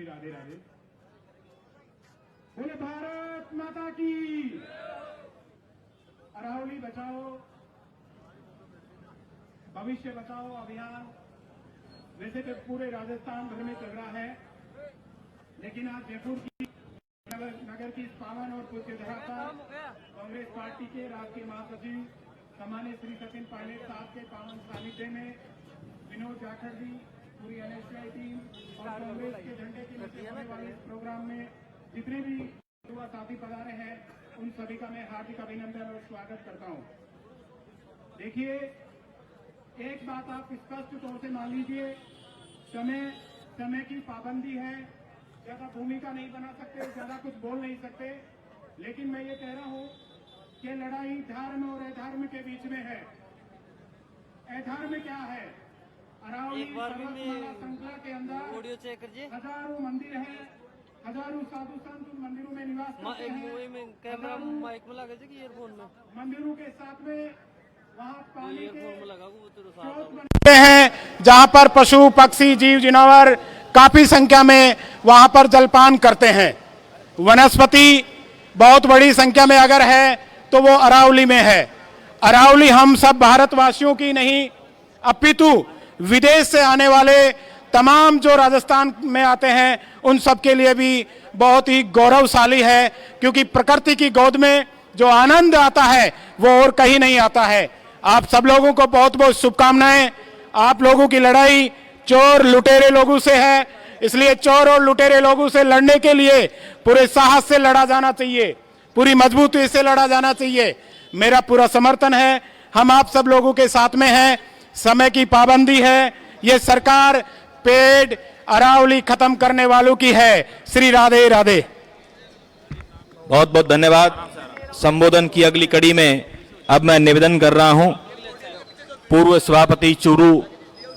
राधे राधे। बोले भारत माता की। अरावली बचाओ भविष्य बचाओ अभियान वैसे तो पूरे राजस्थान भर में चल रहा है, लेकिन आज जयपुर की नगर की पावन और पूज्य धरा पर कांग्रेस पार्टी के राष्ट्रीय महासचिव सम्मान्य श्री सचिन पायलट साहब के पावन सानिध्य में विनोद जाखड़ जी, पूरी एनएसयूआई टीम और कांग्रेस के झंडे के नीचे होने वाले इस प्रोग्राम में जितने भी युवा साथी पधारे हैं उन सभी का मैं हार्दिक अभिनंदन और स्वागत करता हूं। देखिए, एक बात आप स्पष्ट तौर से मान लीजिए, समय की पाबंदी है, ज्यादा भूमिका नहीं बना सकते, ज्यादा कुछ बोल नहीं सकते, लेकिन मैं ये कह रहा हूं कि लड़ाई धर्म और अधर्म के बीच में है। अधर्म क्या है? अरावली पर्वतमाला श्रृंखला के अंदर हजारों मंदिर हैं, हजारों साधु संत उन मंदिरों में निवास करते हैं। मंदिरों के साथ में वहाँ पानी के हैं जहाँ पर पशु पक्षी जीव जानवर काफी संख्या में वहाँ पर जलपान करते हैं। वनस्पति बहुत बड़ी संख्या में अगर है तो वो अरावली में है। अरावली हम सब भारतवासियों की नहीं अपितु विदेश से आने वाले तमाम जो राजस्थान में आते हैं उन सब के लिए भी बहुत ही गौरवशाली है, क्योंकि प्रकृति की गोद में जो आनंद आता है वो और कहीं नहीं आता है। आप सब लोगों को बहुत बहुत शुभकामनाएं। आप लोगों की लड़ाई चोर लुटेरे लोगों से है, इसलिए चोर और लुटेरे लोगों से लड़ने के लिए पूरे साहस से लड़ा जाना चाहिए, पूरी मजबूती से लड़ा जाना चाहिए। मेरा पूरा समर्थन है, हम आप सब लोगों के साथ में हैं। समय की पाबंदी है, ये सरकार पेड़ अरावली खत्म करने वालों की है। श्री राधे राधे। बहुत बहुत धन्यवाद। संबोधन की अगली कड़ी में अब मैं निवेदन कर रहा हूं, पूर्व सभापति चूरू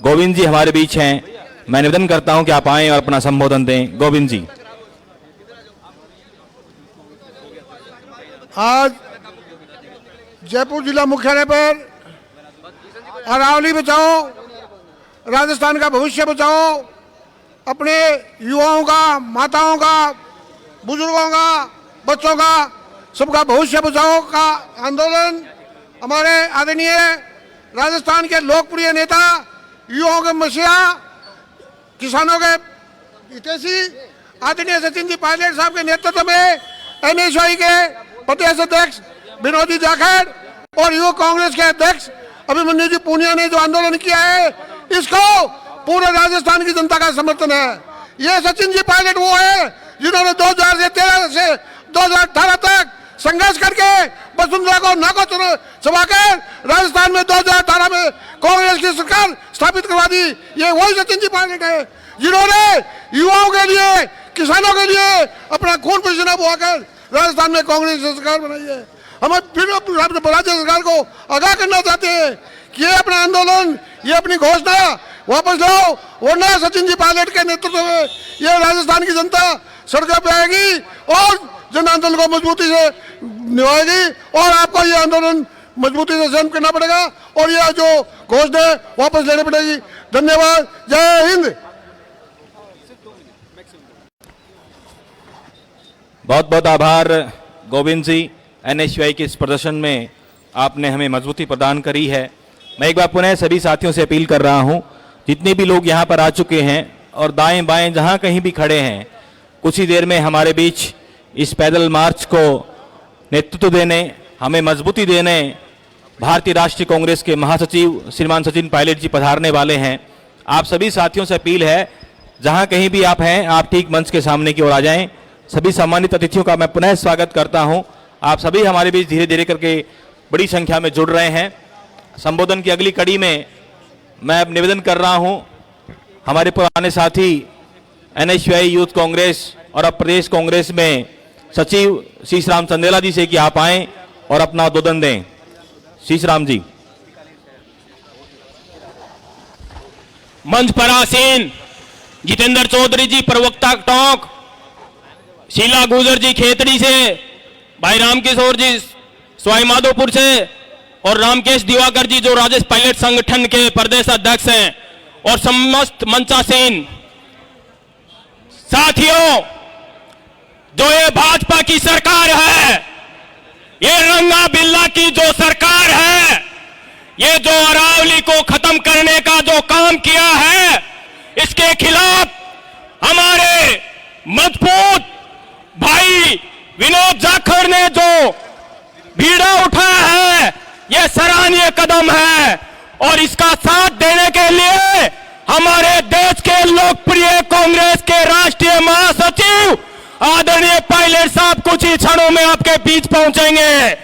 गोविंद जी हमारे बीच हैं। मैं निवेदन करता हूं कि आप आएं और अपना संबोधन दें। गोविंद जी। आज जयपुर जिला मुख्यालय पर अरावली बचाओ, राजस्थान का भविष्य बचाओ, अपने युवाओं का, माताओं का, बुजुर्गों का, बच्चों का, सबका भविष्य बचाओ का आंदोलन हमारे आदरणीय राजस्थान के लोकप्रिय नेता, युवाओं के मसीहा, किसानों के हितैषी आदरणीय सचिन जी पायलट साहब के नेतृत्व में एनएसयूआई के प्रदेश अध्यक्ष विनोद जाखड़ और युवा कांग्रेस के अध्यक्ष अभिमन्यु जी पूनिया ने जो आंदोलन किया है, इसको पूरे राजस्थान की जनता का समर्थन है। ये सचिन जी पायलट वो है जिन्होंने 2013 से 2018 तक संघर्ष करके वसुंधरा को नाको चबाकर राजस्थान में 2018 में कांग्रेस की सरकार स्थापित करवा दी। ये वही सचिन जी पायलट है जिन्होंने युवाओं के लिए, किसानों के लिए अपना खून पसीना बहाकर राजस्थान में कांग्रेस की सरकार बनाई है। हम फिर राज्य सरकार को आगाह करना चाहते हैं कि ये अपना आंदोलन, ये अपनी घोषणा वापस लो, वरना सचिन जी पायलट के नेतृत्व में ये राजस्थान की जनता सड़कों पे आएगी और जन आंदोलन को मजबूती से निभाएगी और आपको ये आंदोलन मजबूती से सहन करना पड़ेगा और ये जो घोषणा वापस लेनी पड़ेगी। धन्यवाद। जय हिंद। बहुत बहुत आभार गोविंद जी। एनएसयूआई के इस प्रदर्शन में आपने हमें मजबूती प्रदान करी है। मैं एक बार पुनः सभी साथियों से अपील कर रहा हूं, जितने भी लोग यहां पर आ चुके हैं और दाएं बाएं जहां कहीं भी खड़े हैं, कुछ ही देर में हमारे बीच इस पैदल मार्च को नेतृत्व देने, हमें मजबूती देने भारतीय राष्ट्रीय कांग्रेस के महासचिव श्रीमान सचिन पायलट जी पधारने वाले हैं। आप सभी साथियों से अपील है, जहां कहीं भी आप हैं, आप ठीक मंच के सामने की ओर आ जाएं। सभी सम्मानित अतिथियों का मैं पुनः स्वागत करता हूं। आप सभी हमारे बीच धीरे धीरे करके बड़ी संख्या में जुड़ रहे हैं। संबोधन की अगली कड़ी में मैं अब निवेदन कर रहा हूं हमारे पुराने साथी एनएसयूआई यूथ कांग्रेस और अब प्रदेश कांग्रेस में सचिव शीशराम चंदेला जी से कि आप आएं और अपना उद्बोधन दें। शीशराम जी। मंच पर आसीन जितेंद्र चौधरी जी प्रवक्ता टोंक, शीला गुजर जी खेतड़ी से, भाई रामकिशोर जी सवाई माधोपुर से और रामकेश दिवाकर जी जो राजेश पायलट संगठन के प्रदेश अध्यक्ष हैं और समस्त मंचासीन साथियों, जो ये भाजपा की सरकार है, ये रंगा बिल्ला की जो सरकार है, ये जो अरावली को खत्म करने का जो काम किया है, इसके खिलाफ हमारे मजबूत भाई विनोद जाखड़ ने जो बीड़ा उठाया है, यह सराहनीय कदम है। और इसका साथ देने के लिए हमारे देश के लोकप्रिय कांग्रेस के राष्ट्रीय महासचिव आदरणीय पायलट साहब कुछ ही क्षणों में आपके बीच पहुंचेंगे।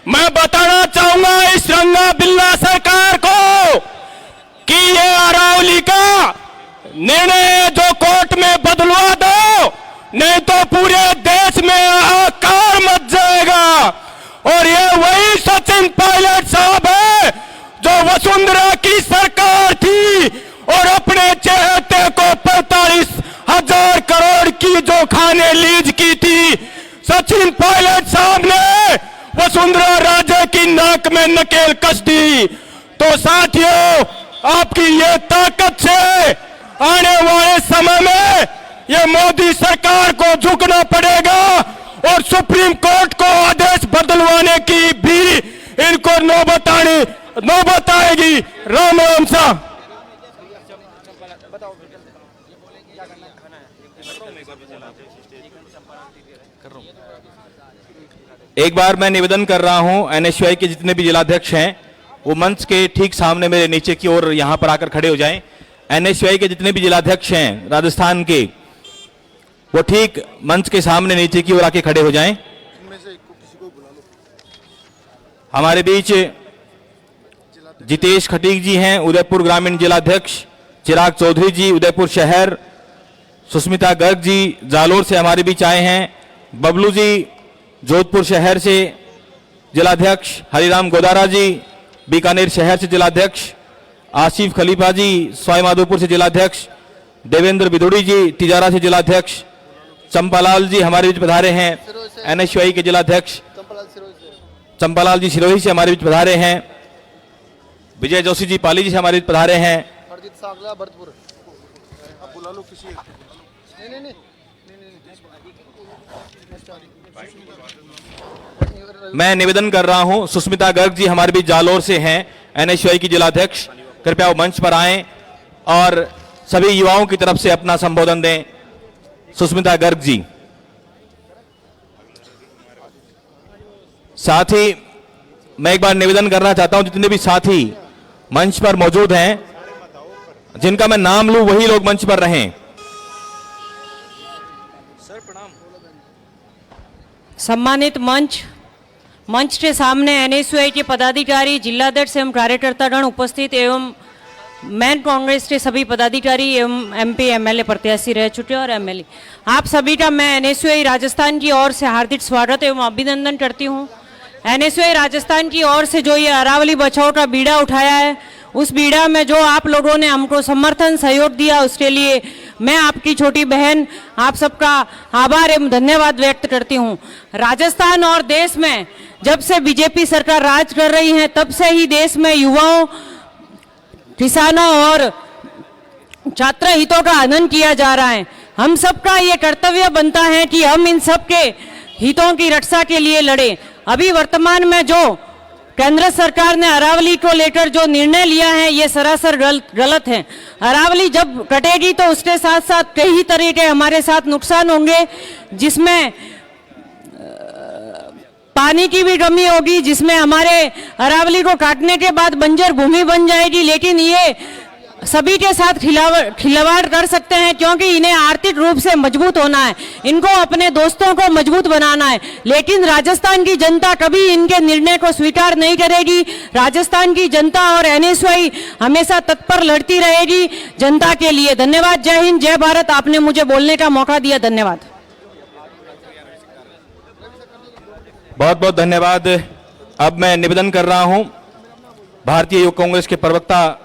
मैं बताना चाहूंगा इस रंगा बिल्ला सरकार को कि ये अरावली का निर्णय जो कोर्ट में बदलवा दो, नहीं तो पूरे देश में हाहाकार मच जाएगा। और ये वही सचिन पायलट साहब है जो वसुंधरा की सरकार थी और अपने चहेते को 45,000 करोड़ की जो खाने लीज की थी, सचिन पायलट साहब ने वसुंधरा राजे की नाक में नकेल कस दी। तो साथियों, आपकी ये ताकत से आने वाले समय में ये मोदी सरकार को झुकना पड़ेगा और सुप्रीम कोर्ट को आदेश बदलवाने की भी इनको नौबत आएगी। राम राम सा। एक बार मैं निवेदन कर रहा हूं, एनएसयूआई के जितने भी जिलाध्यक्ष हैं वो मंच के ठीक सामने मेरे नीचे की ओर यहां पर आकर खड़े हो जाएं। एनएसयूआई के जितने भी जिलाध्यक्ष हैं राजस्थान के, वो ठीक मंच के सामने नीचे की ओर आके खड़े हो जाएं। हमारे बीच जितेश खटीक जी हैं, उदयपुर ग्रामीण जिलाध्यक्ष, चिराग चौधरी जी उदयपुर शहर, सुष्मिता गर्ग जी जालोर से हमारे बीच आए हैं, बबलू जी जोधपुर शहर से जिलाध्यक्ष, हरिराम गोदारा जी बीकानेर शहर से जिलाध्यक्ष, आसिफ खलीफा जी सवाईमाधोपुर से जिलाध्यक्ष, देवेंद्र बिदुड़ी जी तिजारा से जिलाध्यक्ष, चंपालाल जी हमारे बीच पधारे हैं एनएसयूआई के जिलाध्यक्ष, चंपालाल जी सिरोही से हमारे बीच पधारे हैं, विजय जोशी जी पाली जी से हमारे बीच पधारे हैं। मैं निवेदन कर रहा हूं, सुष्मिता गर्ग जी हमारे बीच जालोर से हैं एनएसयूआई की जिलाध्यक्ष, कृपया वो मंच पर आएं और सभी युवाओं की तरफ से अपना संबोधन दें। सुष्मिता गर्ग जी। साथ ही मैं एक बार निवेदन करना चाहता हूं, जितने भी साथी मंच पर मौजूद हैं, जिनका मैं नाम लूं वही लोग मंच पर रहें। सम्मानित मंच के सामने एनएसयूआई के पदाधिकारी, जिलाध्यक्ष एवं कार्यकर्तागण उपस्थित एवं मैन कांग्रेस के सभी पदाधिकारी एवं एमपी एमएलए प्रत्याशी रह चुके और एमएलए, आप सभी का मैं एनएसयूआई राजस्थान की ओर से हार्दिक स्वागत एवं अभिनंदन करती हूं। एनएसयूआई राजस्थान की ओर से जो ये अरावली बचाओ का बीड़ा उठाया है, उस बीड़ा में जो आप लोगों ने हमको समर्थन सहयोग दिया, उसके लिए मैं आपकी छोटी बहन आप सबका आभार एवं धन्यवाद व्यक्त करती हूं। राजस्थान और देश में जब से बीजेपी सरकार राज कर रही है, तब से ही देश में युवाओं, किसानों और छात्र हितों का हनन किया जा रहा है। हम सबका ये कर्तव्य बनता है कि हम इन सब के हितों की रक्षा के लिए लड़े। अभी वर्तमान में जो केंद्र सरकार ने अरावली को लेकर जो निर्णय लिया है, ये सरासर गलत है। अरावली जब कटेगी तो उसके साथ साथ कई तरह के हमारे साथ नुकसान होंगे, जिसमें पानी की भी कमी होगी, जिसमें हमारे अरावली को काटने के बाद बंजर भूमि बन जाएगी। लेकिन ये सभी के साथ खिलवाड़ कर सकते हैं, क्योंकि इन्हें आर्थिक रूप से मजबूत होना है, इनको अपने दोस्तों को मजबूत बनाना है। लेकिन राजस्थान की जनता कभी इनके निर्णय को स्वीकार नहीं करेगी। राजस्थान की जनता और एनएसयूआई हमेशा तत्पर लड़ती रहेगी जनता के लिए। धन्यवाद। जय हिंद, जय भारत। आपने मुझे बोलने का मौका दिया, धन्यवाद। बहुत बहुत धन्यवाद। अब मैं निवेदन कर रहा हूं भारतीय युवक कांग्रेस के प्रवक्ता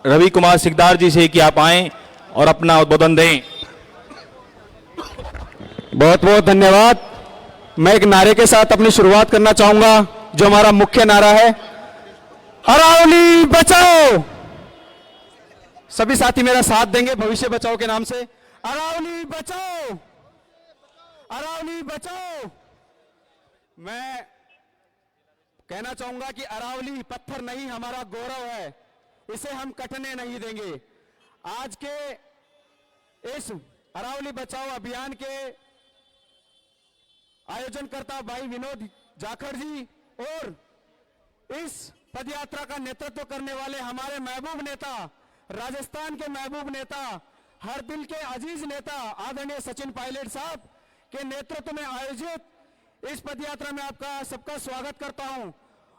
रवि कुमार सिकदार जी से कि आप आएं और अपना उद्बोधन दें। बहुत बहुत धन्यवाद। मैं एक नारे के साथ अपनी शुरुआत करना चाहूंगा, जो हमारा मुख्य नारा है, अरावली बचाओ। सभी साथी मेरा साथ देंगे भविष्य बचाओ के नाम से। अरावली बचाओ, अरावली बचाओ। मैं कहना चाहूंगा कि अरावली पत्थर नहीं, हमारा गौरव है, इसे हम कटने नहीं देंगे। आज के इस अरावली बचाओ अभियान के आयोजनकर्ता भाई विनोद जाखड़ जी और इस पदयात्रा का नेतृत्व करने वाले हमारे महबूब नेता, राजस्थान के महबूब नेता, हर दिल के अजीज नेता आदरणीय सचिन पायलट साहब के नेतृत्व में आयोजित इस पदयात्रा में आपका सबका स्वागत करता हूं।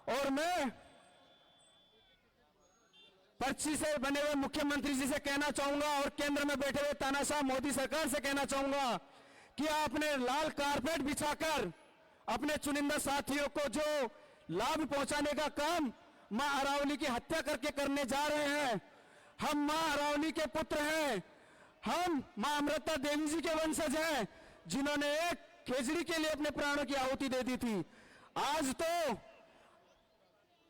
और मैं पर्ची से बने हुए मुख्यमंत्री जी से कहना चाहूंगा और केंद्र में बैठे हुए तानाशाह मोदी सरकार से कहना चाहूंगा कि आपने लाल कारपेट बिछाकर अपने चुनिंदा साथियों को जो लाभ पहुंचाने का काम मां अरावली की हत्या करके करने जा रहे हैं। हम मां अरावली के पुत्र हैं, हम मां अमृता देवी जी के वंशज हैं, जिन्होंने एक खेजड़ी के लिए अपने प्राणों की आहुति दे दी थी। आज तो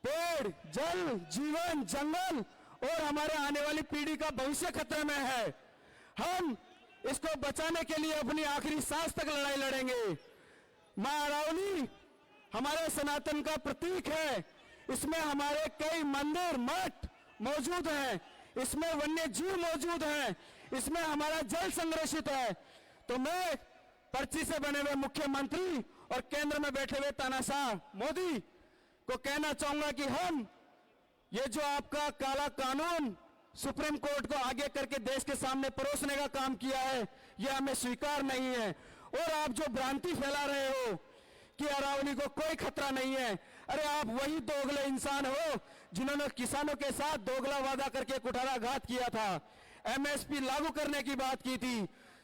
पेड़, जल, जीवन, जंगल और हमारे आने वाली पीढ़ी का भविष्य खतरे में है। हम इसको बचाने के लिए अपनी आखिरी सांस तक लड़ाई लड़ेंगे। मां अरावली हमारे सनातन का प्रतीक है। इसमें हमारे कई मंदिर, मठ मौजूद हैं, इसमें वन्य जीव मौजूद हैं, इसमें हमारा जल संरक्षित है। तो मैं पर्ची से बने हुए मुख्यमंत्री और केंद्र में बैठे हुए तानाशाह मोदी को कहना चाहूंगा कि हम ये जो आपका काला कानून सुप्रीम कोर्ट को आगे करके देश के सामने परोसने का काम किया है, यह हमें स्वीकार नहीं है। और आप जो भ्रांति फैला रहे हो कि अरावली को कोई खतरा नहीं है, अरे आप वही दोगले इंसान हो जिन्होंने किसानों के साथ दोगला वादा करके कुठाराघात किया था, एमएसपी लागू करने की बात की थी,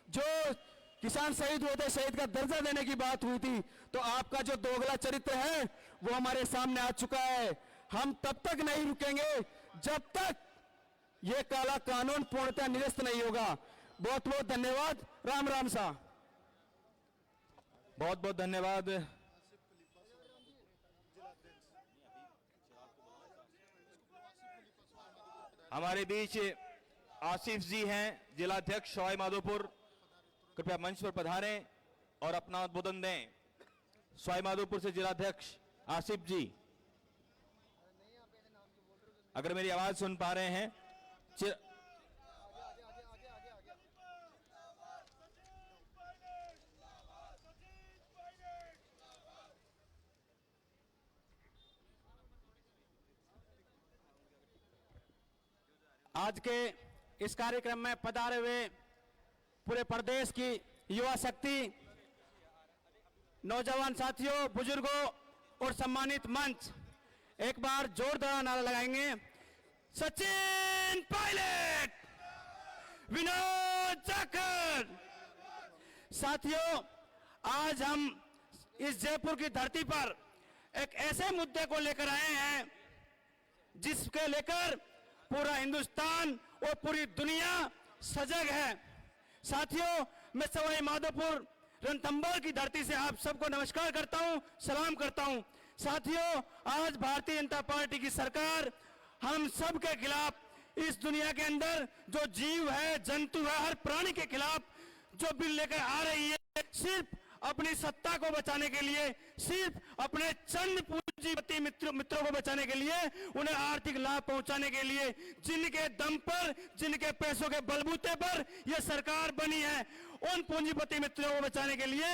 जो किसान शहीद हुए थे शहीद का दर्जा देने की बात हुई थी। तो आपका जो दोगला चरित्र है वो हमारे सामने आ चुका है। हम तब तक नहीं रुकेंगे जब तक ये काला कानून पूर्णतः निरस्त नहीं होगा। बहुत बहुत धन्यवाद। राम राम सा। बहुत बहुत धन्यवाद। हमारे बीच आसिफ जी हैं, जिलाध्यक्ष सवाई माधोपुर, कृपया मंच पर पधारें और अपना उद्बोधन दें। सवाई माधोपुर से जिलाध्यक्ष आसिफ जी, अगर मेरी आवाज सुन पा रहे हैं। आज के इस कार्यक्रम में पधारे हुए पूरे प्रदेश की युवा शक्ति, नौजवान साथियों, बुजुर्गों और सम्मानित मंच, एक बार जोरदार नारा लगाएंगे। सचिन पायलट, विनोद जाखड़। साथियों, आज हम इस जयपुर की धरती पर एक ऐसे मुद्दे को लेकर आए हैं जिसके लेकर पूरा हिंदुस्तान और पूरी दुनिया सजग है। साथियों, मैं सवाई माधोपुर रणथंभौर की धरती से आप सबको नमस्कार करता हूं, सलाम करता हूं। साथियों, आज भारतीय जनता पार्टी की सरकार हम सब के खिलाफ, इस दुनिया के अंदर जो जीव है, जंतु है, हर प्राणी के खिलाफ जो बिल लेकर आ रही है, सिर्फ अपनी सत्ता को बचाने के लिए, सिर्फ अपने चंद पूंजीपति मित्रों को बचाने के लिए, उन्हें आर्थिक लाभ पहुंचाने के लिए, जिनके दम पर, जिनके पैसों के बलबूते पर यह सरकार बनी है, उन पूंजीपति मित्रों को बचाने के लिए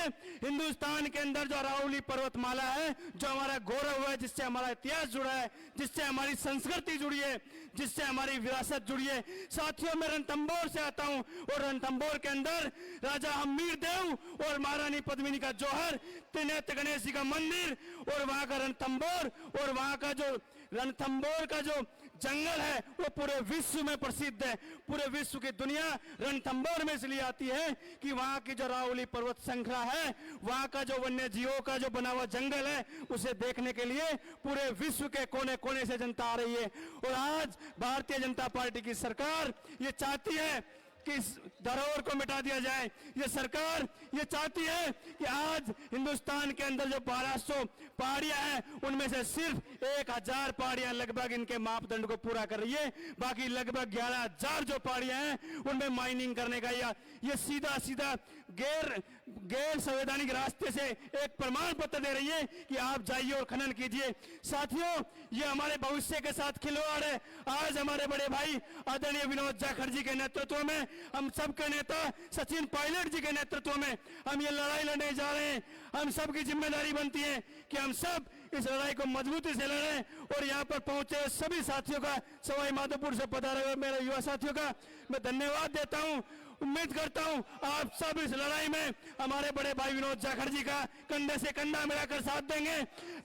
हिंदुस्तान के अंदर जो अरावली पर्वतमाला है, जो हमारा गौरव है, जिससे हमारा इतिहास जुड़ा है, जिससे हमारी संस्कृति जुड़ी है, जिससे हमारी विरासत जुड़ी है। साथियों, मैं रणथंभौर से आता हूं और रणथंभौर के अंदर राजा हमीर देव और महारानी पद्मिनी का जौहर, त्रिनेत्र गणेश जी का मंदिर और वहां का रणथंभौर और वहां का जो रणथंभौर का जो जंगल है वो पूरे विश्व में प्रसिद्ध है। पूरे विश्व की दुनिया रणथंभौर में इसलिए आती है कि वहां की जो अरावली पर्वत श्रृंखला है, वहां का जो वन्य जीवों का जो बना हुआ जंगल है, उसे देखने के लिए पूरे विश्व के कोने कोने से जनता आ रही है। और आज भारतीय जनता पार्टी की सरकार ये चाहती है कि इस धरोहर को मिटा दिया जाए। ये सरकार ये चाहती है कि आज हिंदुस्तान के अंदर जो 1200 पहाड़ियां हैं उनमें से सिर्फ 1000 पहाड़ियां लगभग इनके मापदंड को पूरा कर रही है, बाकी लगभग 11000 जो पहाड़ियां हैं उनमें माइनिंग करने का ये सीधा सीधा गैर संवैधानिक रास्ते से एक प्रमाण पत्र दे रही है कि आप जाइए और खनन कीजिए। साथियों, ये हमारे भविष्य के साथ खिलवाड़ है। आज हमारे बड़े भाई आदरणीय विनोद जाखड़ जी के नेतृत्व में, हम सबके नेता सचिन पायलट जी के नेतृत्व में हम ये लड़ाई लड़ने जा रहे हैं। हम सबकी जिम्मेदारी बनती है कि हम सब इस लड़ाई को मजबूती से लड़ें। और यहाँ पर पहुंचे सभी साथियों का, सवाई माधोपुर से पधारे हुए मेरे युवा साथियों का मैं धन्यवाद देता हूं। उम्मीद करता हूं आप सब इस लड़ाई में हमारे बड़े भाई विनोद जाखड़ जी का कंधे से कंधा मिलाकर साथ देंगे।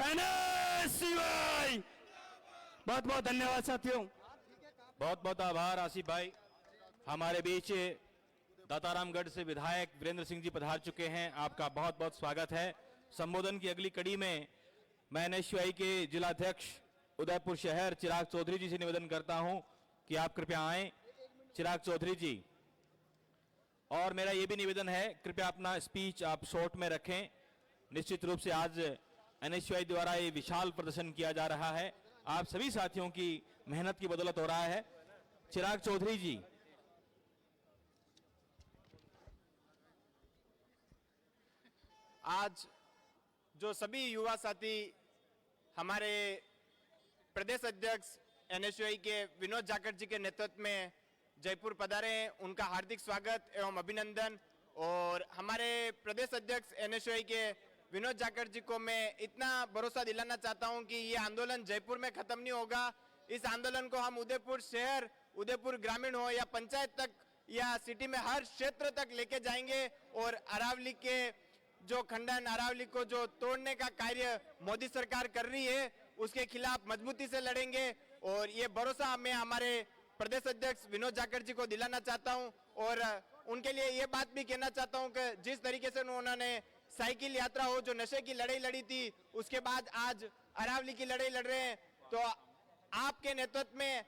NSCY बहुत बहुत धन्यवाद साथियों। बहुत बहुत आभार आसिफ भाई। हमारे बीच दातारामगढ़ से विधायक वीरेंद्र सिंह जी पधार चुके हैं, आपका बहुत बहुत स्वागत है। संबोधन की अगली कड़ी में मैं NSCY के जिलाध्यक्ष उदयपुर शहर चिराग चौधरी जी से निवेदन करता हूं कि आप कृपया आएं। चिराग चौधरी जी, और मेरा यह भी निवेदन है कृपया अपना स्पीच आप शॉर्ट में रखें। निश्चित रूप से आज NSCY द्वारा ये विशाल प्रदर्शन किया जा रहा है, आप सभी साथियों की मेहनत की बदौलत हो रहा है। चिराग चौधरी जी। आज जो सभी युवा साथी हमारे प्रदेश अध्यक्ष NSCY के विनोद जाखड़ जी के नेतृत्व में जयपुर पधारे हैं, उनका हार्दिक स्वागत एवं अभिनंदन। और हमारे प्रदेश अध्यक्ष NSCY के विनोद जाखड़ जी को मैं इतना भरोसा दिलाना चाहता हूं कि ये आंदोलन जयपुर में खत्म नहीं होगा। इस आंदोलन को हम उदयपुर शहर, उदयपुर ग्रामीण हो या पंचायत तक या सिटी में हर क्षेत्र तक लेके जाएंगे। और अरावली के जो खंडन, अरावली को जो तोड़ने का कार्य मोदी सरकार कर रही है उसके खिलाफ मजबूती से लड़ेंगे। और ये भरोसा मैं हमारे प्रदेश अध्यक्ष विनोद जाखड़ जी को दिलाना चाहता हूं। और उनके लिए ये बात भी कहना चाहता हूं कि जिस तरीके से उन्होंने साइकिल यात्रा हो, जो नशे की लड़ाई लड़ी थी, उसके बाद आज अरावली की लड़ाई लड़ रहे हैं, तो आपके नेतृत्व में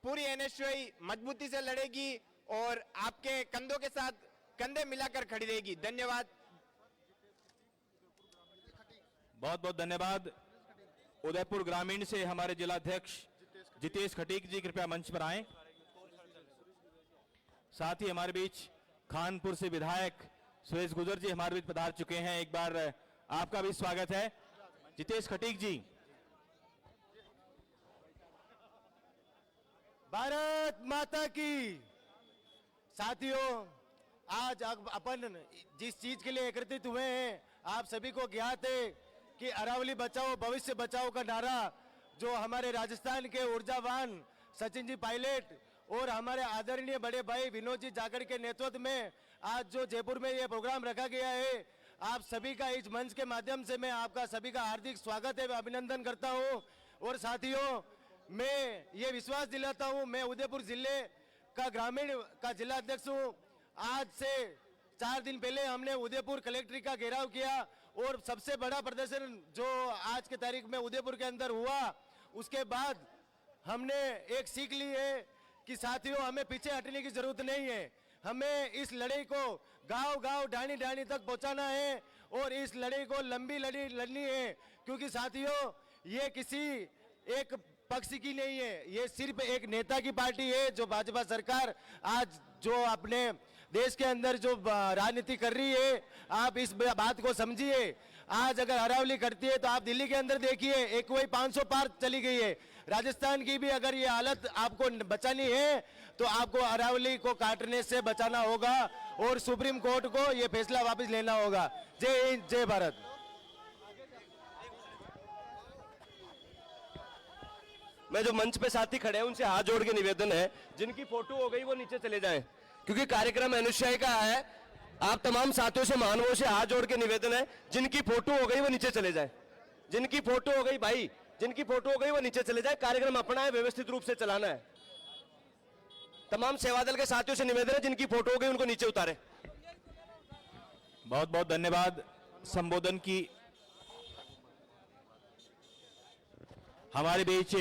पूरी NSCY मजबूती से लड़ेगी और आपके कंधों के साथ कंधे मिलाकर खड़ी रहेगी। धन्यवाद। बहुत बहुत धन्यवाद। उदयपुर ग्रामीण से हमारे जिलाध्यक्ष जितेश खटीक जी कृपया मंच पर आएं। साथ ही हमारे बीच खानपुर से विधायक सुरेश गुजर जी हमारे बीच पधार चुके हैं, एक बार आपका भी स्वागत है। जितेश खटीक जी। भारत माता की। साथियों, आज अपन जिस चीज के लिए एकत्रित हुए हैं, आप सभी को ज्ञात है कि अरावली बचाओ भविष्य बचाओ का नारा जो हमारे राजस्थान के ऊर्जावान सचिन जी पायलट और हमारे आदरणीय बड़े भाई विनोद जी जाखड़ के नेतृत्व में आज जो जयपुर में ये प्रोग्राम रखा गया है, आप सभी का इस मंच के माध्यम से मैं आपका सभी का हार्दिक स्वागत है, अभिनंदन करता हूं। और साथियों, मैं ये विश्वास दिलाता हूं, मैं उदयपुर जिले का ग्रामीण का जिला अध्यक्ष हूं। आज से 4 दिन पहले हमने उदयपुर कलेक्ट्रेट का घेराव किया और सबसे बड़ा प्रदर्शन जो आज के तारीख में उदयपुर के अंदर हुआ, उसके बाद हमने एक सीख ली है कि साथियों हमें पीछे हटने की जरूरत नहीं है। हमें इस लड़ाई को गांव-गांव, ढाणी-ढाणी तक पहुंचाना है और इस लड़ाई को लंबी लड़ी लड़नी है, क्योंकि साथियों ये किसी एक पक्ष की नहीं है, ये सिर्फ एक नेता की पार्टी है जो भाजपा सरकार आज जो अपने देश के अंदर जो राजनीति कर रही है, आप इस बात को समझिए। आज अगर अरावली करती है तो आप दिल्ली के अंदर देखिए, एक वही 500 पार चली गई है। राजस्थान की भी अगर ये हालत आपको बचानी है तो आपको अरावली को काटने से बचाना होगा और सुप्रीम कोर्ट को ये फैसला वापस लेना होगा। जय हिंद, जय भारत। मैं जो मंच पे साथी खड़े हैं उनसे हाथ जोड़ के निवेदन है, जिनकी फोटो हो गई वो नीचे चले जाएं, क्योंकि कार्यक्रम NSCY का है। आप तमाम साथियों से, महानुभावों से हाथ जोड़ के निवेदन है, जिनकी फोटो हो गई वो नीचे चले जाएं। जिनकी फोटो हो गई भाई, जिनकी फोटो हो गई वो नीचे चले जाए। कार्यक्रम अपना है, व्यवस्थित रूप से चलाना है। तमाम सेवादल के साथियों से निवेदन है, जिनकी फोटो हो गई उनको नीचे उतारे। बहुत बहुत धन्यवाद। संबोधन की हमारे बीच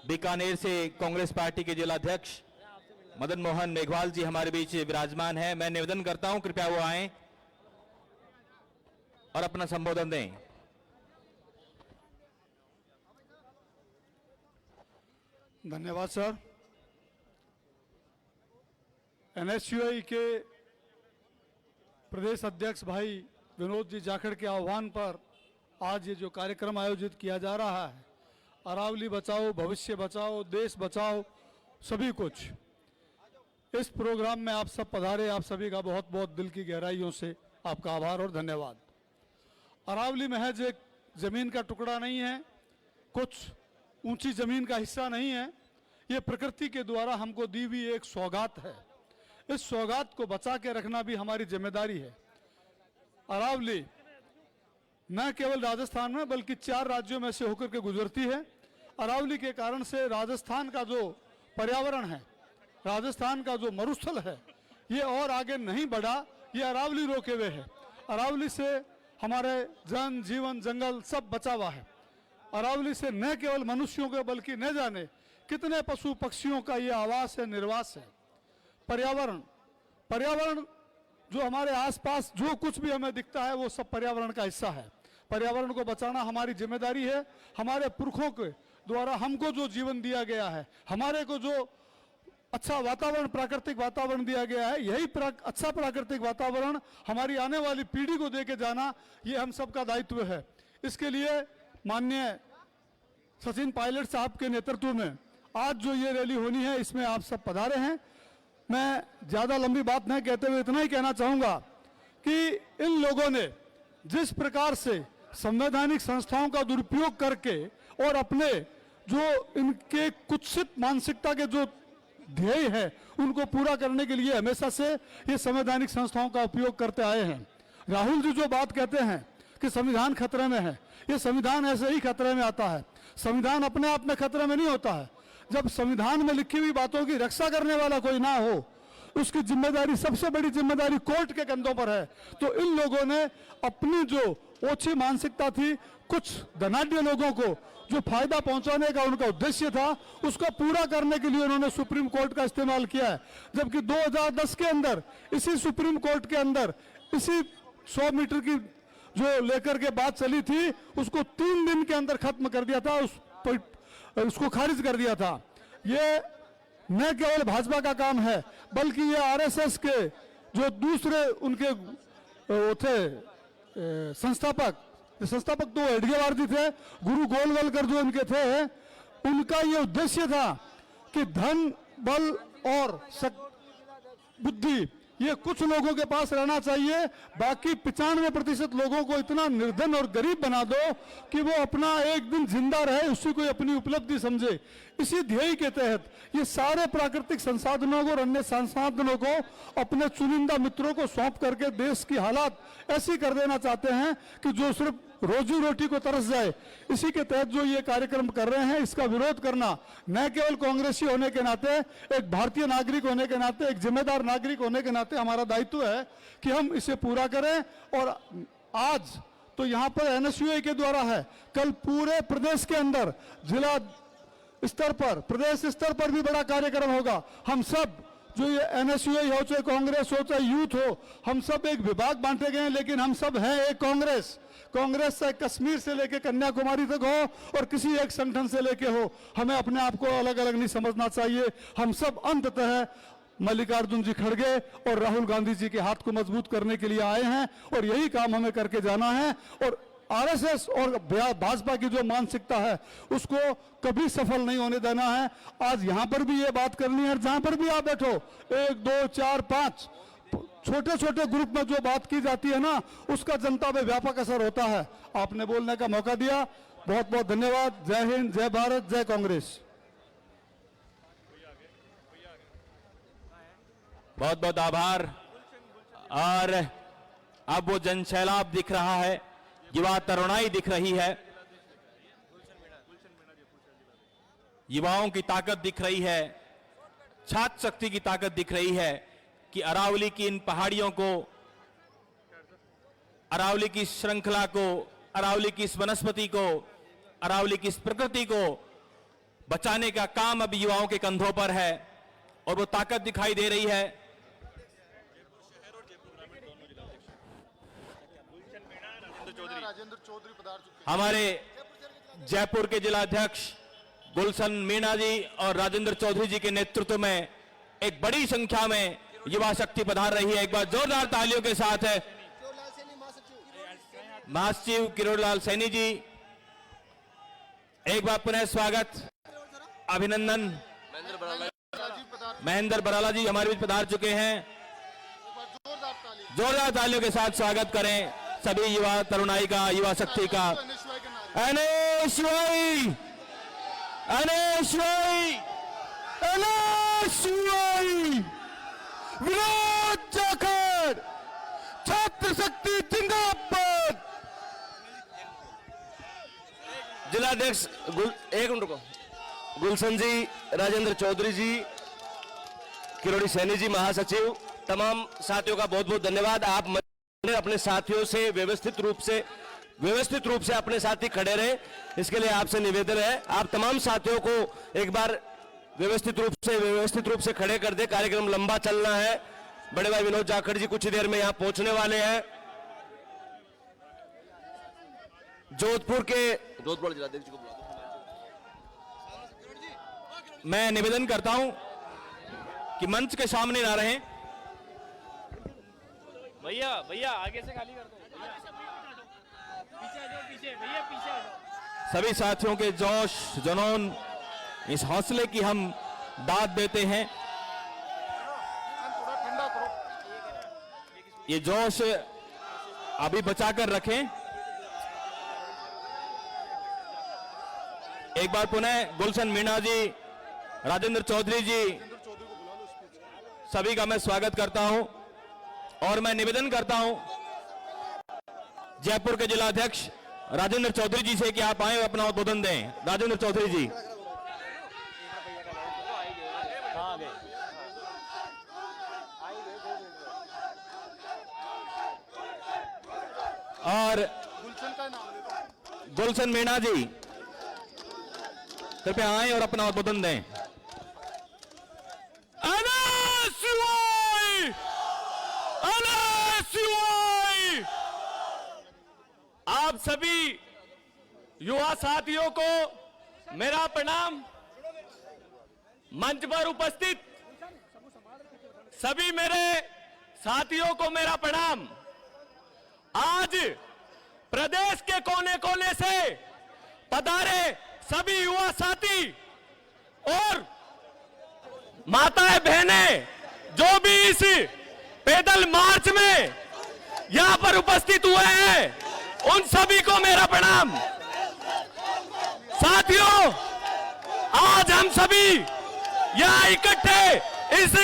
बीकानेर से कांग्रेस पार्टी के जिलाध्यक्ष मदन मोहन मेघवाल जी हमारे बीच विराजमान है। मैं निवेदन करता हूं कृपया वो आए और अपना संबोधन दें। धन्यवाद सर। एनएसयूआई के प्रदेश अध्यक्ष भाई विनोद जी जाखड़ के आह्वान पर आज ये जो कार्यक्रम आयोजित किया जा रहा है, अरावली बचाओ भविष्य बचाओ देश बचाओ सभी कुछ, इस प्रोग्राम में आप सब पधारे, आप सभी का बहुत बहुत दिल की गहराइयों से आपका आभार और धन्यवाद। अरावली महज एक जमीन का टुकड़ा नहीं है, कुछ ऊंची जमीन का हिस्सा नहीं है, ये प्रकृति के द्वारा हमको दी हुई एक सौगात है। इस सौगात को बचा के रखना भी हमारी जिम्मेदारी है। अरावली न केवल राजस्थान में बल्कि 4 राज्यों में से होकर के गुजरती है। अरावली के कारण से राजस्थान का जो पर्यावरण है, राजस्थान का जो मरुस्थल है, ये और आगे नहीं बढ़ा, ये अरावली रोके हुए है। अरावली से हमारे जन जीवन जंगल सब बचा हुआ है। अरावली से न केवल मनुष्यों के बल्कि न जाने कितने पशु पक्षियों का ये आवास है, निर्वास है। पर्यावरण जो हमारे आसपास जो कुछ भी हमें दिखता है वो सब पर्यावरण का हिस्सा है। पर्यावरण को बचाना हमारी जिम्मेदारी है। हमारे पुरखों के द्वारा हमको जो जीवन दिया गया है, हमारे को जो अच्छा वातावरण प्राकृतिक वातावरण दिया गया है, यही अच्छा प्राकृतिक वातावरण हमारी आने वाली पीढ़ी को दे के जाना ये हम सबका दायित्व है। इसके लिए माननीय सचिन पायलट साहब के नेतृत्व में आज जो ये रैली होनी है इसमें आप सब पधारे हैं। मैं ज्यादा लंबी बात नहीं कहते हुए इतना ही कहना चाहूंगा कि इन लोगों ने जिस प्रकार से संवैधानिक संस्थाओं का दुरुपयोग करके और अपने जो इनके कुत्सित मानसिकता के जो ध्येय है उनको पूरा करने के लिए हमेशा से ये संवैधानिक संस्थाओं का उपयोग करते आए हैं। राहुल जी जो बात कहते हैं कि संविधान खतरे में है, ये संविधान ऐसे ही खतरे में आता है। संविधान अपने आप में खतरे में नहीं होता है। जब संविधान में लिखी हुई बातों की रक्षा करने वाला कोई ना हो, उसकी जिम्मेदारी, सबसे बड़ी जिम्मेदारी कोर्ट के कंधों पर है। तो इन लोगों ने अपनी जो ओछी मानसिकता थी, कुछ धनाढ्य लोगों को जो फायदा पहुंचाने का उनका उद्देश्य था, उसको पूरा करने के लिए उन्होंने सुप्रीम कोर्ट का इस्तेमाल किया है। जबकि 2010 के अंदर इसी सुप्रीम कोर्ट के अंदर इसी 100 मीटर की जो लेकर के बात चली थी, उसको 3 दिन के अंदर खत्म कर दिया था, उसको खारिज कर दिया था। ये न केवल भाजपा का काम है बल्कि ये आरएसएस के जो दूसरे उनके थे संस्थापक तो हेडगेवार जी थे, गुरु गोलवलकर जो उनके थे, उनका ये उद्देश्य था कि धन बल और बुद्धि ये कुछ लोगों के पास रहना चाहिए, बाकी 95% लोगों को इतना निर्धन और गरीब बना दो कि वो अपना एक दिन जिंदा रहे, उसी को अपनी उपलब्धि समझे। इसी ध्येय के तहत ये सारे प्राकृतिक संसाधनों को और अन्य संसाधनों को अपने चुनिंदा मित्रों को सौंप करके देश की हालात ऐसी कर देना चाहते हैं कि जो सिर्फ रोजी रोटी को तरस जाए। इसी के तहत जो ये कार्यक्रम कर रहे हैं, इसका विरोध करना न केवल कांग्रेसी होने के नाते, एक भारतीय नागरिक होने के नाते, एक जिम्मेदार नागरिक होने के नाते हमारा दायित्व है कि हम इसे पूरा करें। और आज तो यहाँ पर एनएसयूआई के द्वारा है, कल पूरे प्रदेश के अंदर जिला स्तर पर, प्रदेश स्तर पर भी बड़ा कार्यक्रम होगा। हम सब जो ये एनएसयूआई हो, चाहे कांग्रेस हो, चाहे यूथ हो, हम सब एक विभाग बांटे गए हैं, लेकिन हम सब हैं एक कांग्रेस। कांग्रेस चाहे कश्मीर से लेके कन्याकुमारी तक हो और किसी एक संगठन से लेके हो, हमें अपने आप को अलग अलग नहीं समझना चाहिए। हम सब अंततः मल्लिकार्जुन जी खड़गे और राहुल गांधी जी के हाथ को मजबूत करने के लिए आए हैं और यही काम हमें करके जाना है। और आरएसएस और भाजपा की जो मानसिकता है उसको कभी सफल नहीं होने देना है। आज यहां पर भी ये बात करनी है, जहां पर भी आप बैठो, 1 2 4 5 छोटे छोटे ग्रुप में जो बात की जाती है ना, उसका जनता पे व्यापक असर होता है। आपने बोलने का मौका दिया, बहुत बहुत धन्यवाद। जय हिंद, जय भारत, जय कांग्रेस। बहुत बहुत आभार। और अब वो जनसैलाब दिख रहा है, युवा तरुणाई दिख रही है, युवाओं की ताकत दिख रही है, छात्र शक्ति की ताकत दिख रही है कि अरावली की इन पहाड़ियों को, अरावली की श्रृंखला को, अरावली की इस वनस्पति को, अरावली की इस प्रकृति को बचाने का काम अब युवाओं के कंधों पर है। और वो ताकत दिखाई दे रही है। हमारे जयपुर के जिला अध्यक्ष गुलशन मीणा जी और राजेंद्र चौधरी जी के नेतृत्व में एक बड़ी संख्या में युवा शक्ति पधार रही है। एक बार जोरदार तालियों के साथ है महासचिव किरोड़लाल सैनी जी, एक बार पुनः स्वागत, अभिनंदन। महेंद्र बराला जी हमारे बीच पधार चुके हैं, जोरदार तालियों के साथ स्वागत करें सभी युवा तरुणाई का, युवा शक्ति का। NSY विनोद जाखड़, छात्र शक्ति जिंदाबाद। जिलाध्यक्ष एक मिनट रुको, गुलशन जी, राजेंद्र चौधरी जी, किरोड़ी सैनी जी, महासचिव, तमाम साथियों का बहुत बहुत धन्यवाद। आप अपने साथियों से व्यवस्थित रूप से अपने साथी खड़े रहे, इसके लिए आपसे निवेदन है। आप तमाम साथियों को एक बार व्यवस्थित रूप से खड़े कर दे, कार्यक्रम लंबा चलना है। बड़े भाई विनोद जाखड़ जी कुछ ही देर में यहां पहुंचने वाले हैं। जोधपुर जिलाध्यक्ष को बुला दो। मैं निवेदन करता हूं कि मंच के सामने ना रहें। भैया आगे से खाली कर दो, पीछे सभी साथियों के जोश जुनून, इस हौसले की हम दाद देते हैं। ये जोश अभी बचाकर रखें। एक बार पुनः गुलशन मीणा जी, राजेंद्र चौधरी जी, सभी का मैं स्वागत करता हूं और मैं निवेदन करता हूं जयपुर के जिला अध्यक्ष राजेंद्र चौधरी जी से कि आप आए अपना उद्बोधन दें। राजेंद्र चौधरी जी। और गुलशन मीणा जी कृपया आए और अपना उद्बोधन दें। आप सभी युवा साथियों को मेरा प्रणाम। मंच पर उपस्थित सभी मेरे साथियों को मेरा प्रणाम। आज प्रदेश के कोने कोने से पधारे सभी युवा साथी और माताएं बहनें जो भी इस पैदल मार्च में यहां पर उपस्थित हुए हैं, उन सभी को मेरा प्रणाम। साथियों, आज हम सभी यहां इकट्ठे इस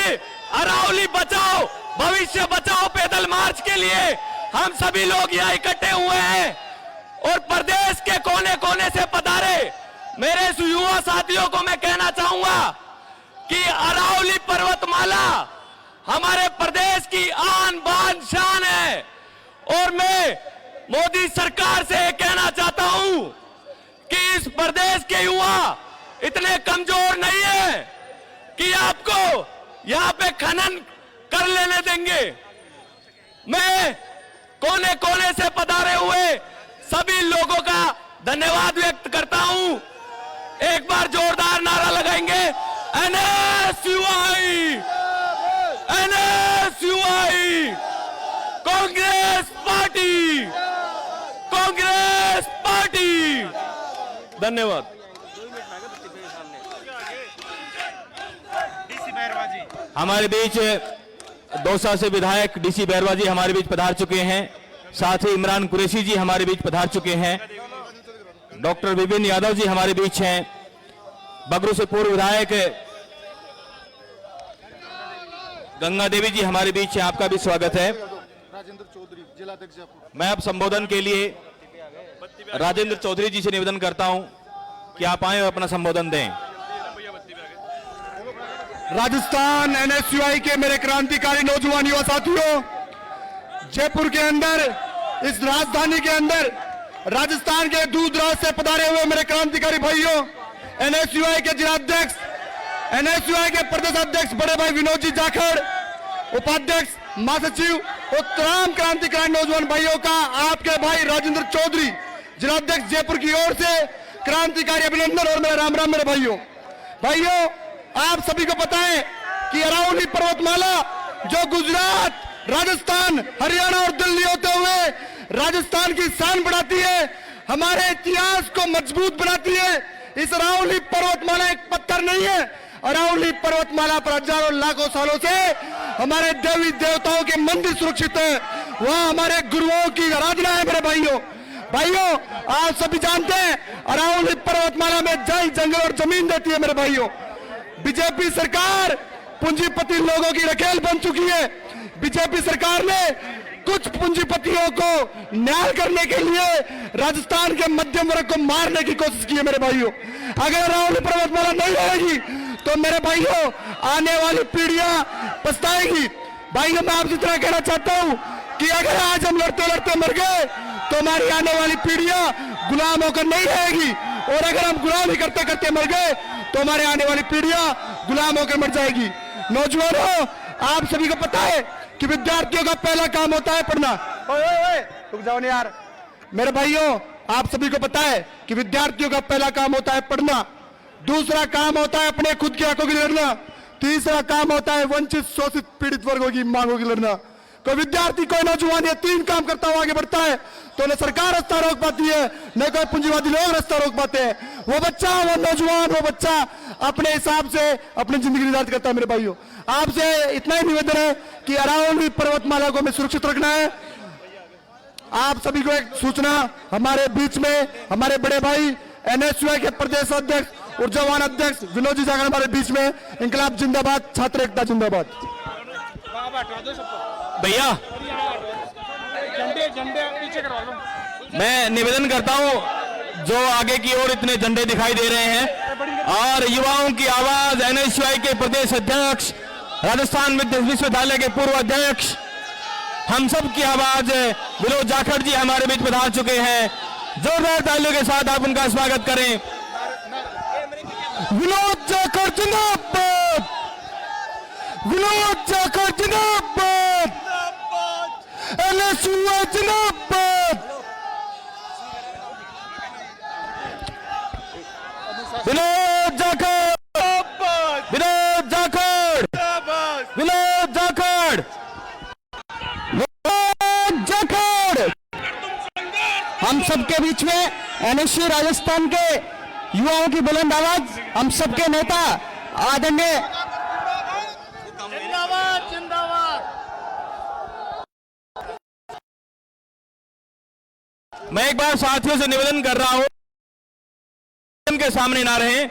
अरावली बचाओ भविष्य बचाओ पैदल मार्च के लिए हम सभी लोग यहां इकट्ठे हुए हैं और प्रदेश के कोने कोने से पधारे मेरे युवा साथियों को मैं कहना चाहूंगा कि अरावली पर्वतमाला हमारे प्रदेश की आन बान शान है और मैं मोदी सरकार से कहना चाहता हूं कि इस प्रदेश के युवा इतने कमजोर नहीं है कि आपको यहां पे खनन कर लेने देंगे। मैं कोने कोने से पधारे हुए सभी लोगों का धन्यवाद व्यक्त करता हूं। एक बार जोरदार नारा लगाएंगे, NSY कांग्रेस पार्टी। धन्यवाद। हमारे बीच दौसा से विधायक डीसी बैरवा जी हमारे बीच पधार चुके हैं। साथ ही इमरान कुरैशी जी हमारे बीच पधार चुके हैं। डॉक्टर विपिन यादव जी हमारे बीच हैं। बगरू से पूर्व विधायक गंगा देवी जी हमारे बीच हैं। आपका भी स्वागत है। राजेंद्र चौधरी, जिलाध्यक्ष। मैं अब संबोधन के लिए राजेंद्र चौधरी जी से निवेदन करता हूं कि आप आए और अपना संबोधन दें। राजस्थान NSY के मेरे क्रांतिकारी नौजवान युवा साथियों, जयपुर के अंदर, इस राजधानी के अंदर, राजस्थान के दूर दराज से पधारे हुए मेरे क्रांतिकारी भाइयों, NSY के जिलाध्यक्ष एनएसयूआई के प्रदेश अध्यक्ष बड़े भाई विनोद जी जाखड़, उपाध्यक्ष महासचिव और तमाम क्रांतिकारी नौजवान भाइयों का आपके भाई राजेंद्र चौधरी जिलाध्यक्ष जयपुर की ओर से क्रांतिकारी अभिनंदन और मेरा राम राम मेरे भाइयों। आप सभी को पता है कि अरावली पर्वतमाला जो गुजरात, राजस्थान, हरियाणा और दिल्ली होते हुए राजस्थान की शान बढ़ाती है, हमारे इतिहास को मजबूत बनाती है। इस अरावली पर्वतमाला एक पत्थर नहीं है। अरावली पर्वतमाला पर हजारों लाखों सालों से हमारे देवी देवताओं के मंदिर सुरक्षित है, वहां हमारे गुरुओं की आराधना है मेरे भाइयों। आप सभी जानते हैं अरावली पर्वतमाला में जल, जंगल और जमीन देती है मेरे भाइयों। बीजेपी सरकार पूंजीपति लोगों की रखेल बन चुकी है। बीजेपी सरकार ने कुछ पूंजीपतियों को न्याय करने के लिए राजस्थान के मध्यम वर्ग को मारने की कोशिश की है मेरे भाइयों। अगर अरावली पर्वतमाला नहीं रहेगी तो मेरे भाइयों आने वाली पीढ़ियां पछताएगी। भाइयों, मैं आपसे इतना कहना चाहता हूं कि अगर आज हम लड़ते लड़ते मर गए तो हमारी आने वाली पीढ़ियां गुलाम होकर नहीं रहेगी, और अगर हम गुलामी करते करते मर गए तो हमारे आने वाली पीढ़ियां गुलाम होकर मर जाएगी। नौजवानों, आप सभी को पता है कि विद्यार्थियों का पहला काम होता है पढ़ना। ओए रुक जाओ नहीं यार। मेरे भाइयों, आप सभी को पता है कि विद्यार्थियों का पहला काम होता है पढ़ना, दूसरा काम होता है अपने खुद के हकों के लिए लड़ना, तीसरा काम होता है वंचित, शोषित, पीड़ित वर्गों की मांगों की लड़ना। कोई विद्यार्थी, कोई नौजवान ये तीन काम करता हुआ आगे बढ़ता है तो न सरकार रास्ता रोक पाती है, न कोई पूंजीवादी लोग रास्ता रोक पाते हैं। वो बच्चा, वो नौजवान, वो बच्चा अपने हिसाब से अपनी जिंदगी निर्धारित करता है। मेरे भाइयों, आपसे इतना ही निवेदन है कि अरावली पर्वतमाला को हमें सुरक्षित रखना है। आप सभी को एक सूचना, हमारे बीच में हमारे बड़े भाई एनएसयूआई के प्रदेश अध्यक्ष ऊर्जावान अध्यक्ष विनोद जी जाखड़ हमारे बीच में। इंकलाब जिंदाबाद, छात्र एकता जिंदाबाद। भैया मैं निवेदन करता हूं, जो आगे की ओर इतने झंडे दिखाई दे रहे हैं और युवाओं की आवाज एनएसयूआई के प्रदेश अध्यक्ष, राजस्थान विश्वविद्यालय के पूर्व अध्यक्ष, हम सब की आवाज विनोद जाखड़ जी हमारे बीच पधार चुके हैं। जोरदार तालियों के साथ आप उनका स्वागत करें। विनोद जाखड़ जिंदाबाद, विनोद जाखड़ जिंदाबाद, एनएसयूआई जिंदाबाद। विनोद जाखड़, विनोद जाखड़, विनोद जाखड़, विनोद जाखड़। हम सबके बीच में एनएसयूआई राजस्थान के युवाओं की बुलंद आवाज, हम सबके नेता आदरणीय मैं एक बार साथियों से निवेदन कर रहा हूं के सामने ना रहे।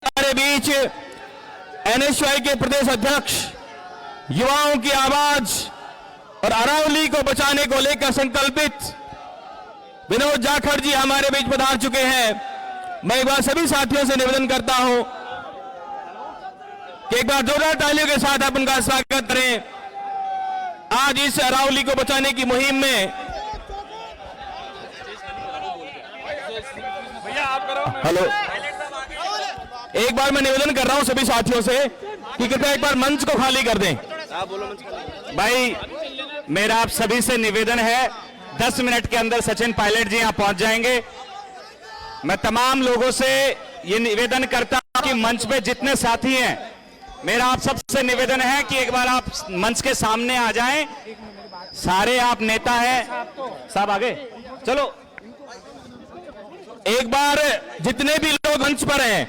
हमारे बीच एनएसयूआई के प्रदेश अध्यक्ष, युवाओं की आवाज और अरावली को बचाने को लेकर संकल्पित विनोद जाखड़ जी हमारे बीच पधार चुके हैं। मैं एक बार सभी साथियों से निवेदन करता हूं कि एक बार जोरदार तालियों के साथ आप उनका स्वागत करें। आज इस अरावली को बचाने की मुहिम में हेलो, एक बार मैं निवेदन कर रहा हूं सभी साथियों से कि कृपया एक बार मंच को खाली कर दें। भाई, मेरा आप सभी से निवेदन है, 10 मिनट के अंदर सचिन पायलट जी यहां पहुंच जाएंगे। मैं तमाम लोगों से ये निवेदन करता हूं कि मंच पे जितने साथी हैं, मेरा आप सबसे निवेदन है कि एक बार आप मंच के सामने आ जाएं। सारे आप नेता हैं, साहब आगे चलो। एक बार जितने भी लोग मंच पर हैं,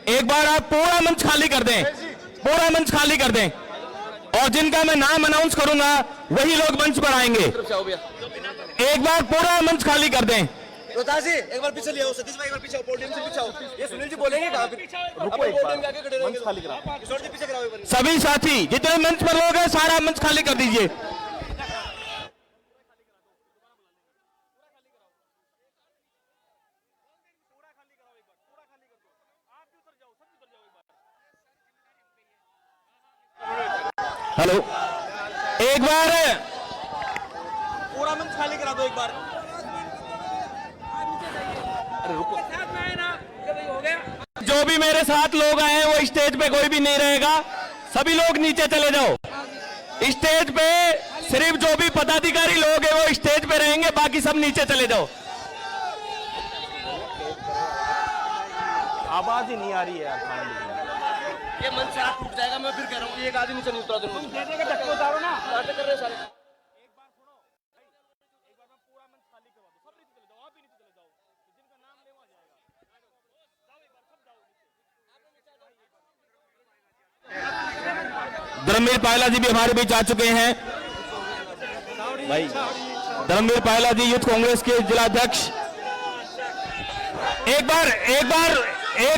एक बार आप पूरा मंच खाली कर दें, पूरा मंच खाली कर दें, और जिनका मैं नाम अनाउंस करूंगा वही लोग मंच पर आएंगे। एक बार पूरा मंच खाली कर दें। रोहतास जी एक बार पीछे ले आओ, सतीश भाई एक बार पीछे आओ, पोडियम से पीछे आओ। ये सुनील जी बोलेंगे कहां पे? रुको एक बार, मंच खाली कराओ, किशोर जी पीछे कराओ एक बार। सभी साथी जितने मंच पर लोग हैं, सारा मंच खाली कर दीजिए। हेलो, एक बार पूरा मंच खाली करा दो एक बार। जो जो भी मेरे साथ लोग आए हैं वो स्टेज पे कोई भी नहीं रहेगा, सभी लोग नीचे चले जाओ। स्टेज पे सिर्फ जो भी पदाधिकारी लोग हैं वो स्टेज पे रहेंगे, बाकी सब नीचे चले जाओ। आवाज ही नहीं आ रही है यार। ये मंच से हाथ टूट जाएगा, मैं फिर कह रहा हूँ एक आदमी नीचे नहीं उतरा दूंगा। कर रहे सारे। धर्मवीर पायला जी भी हमारे बीच आ चुके हैं। भाई धर्मवीर पायला जी यूथ कांग्रेस के जिला अध्यक्ष। एक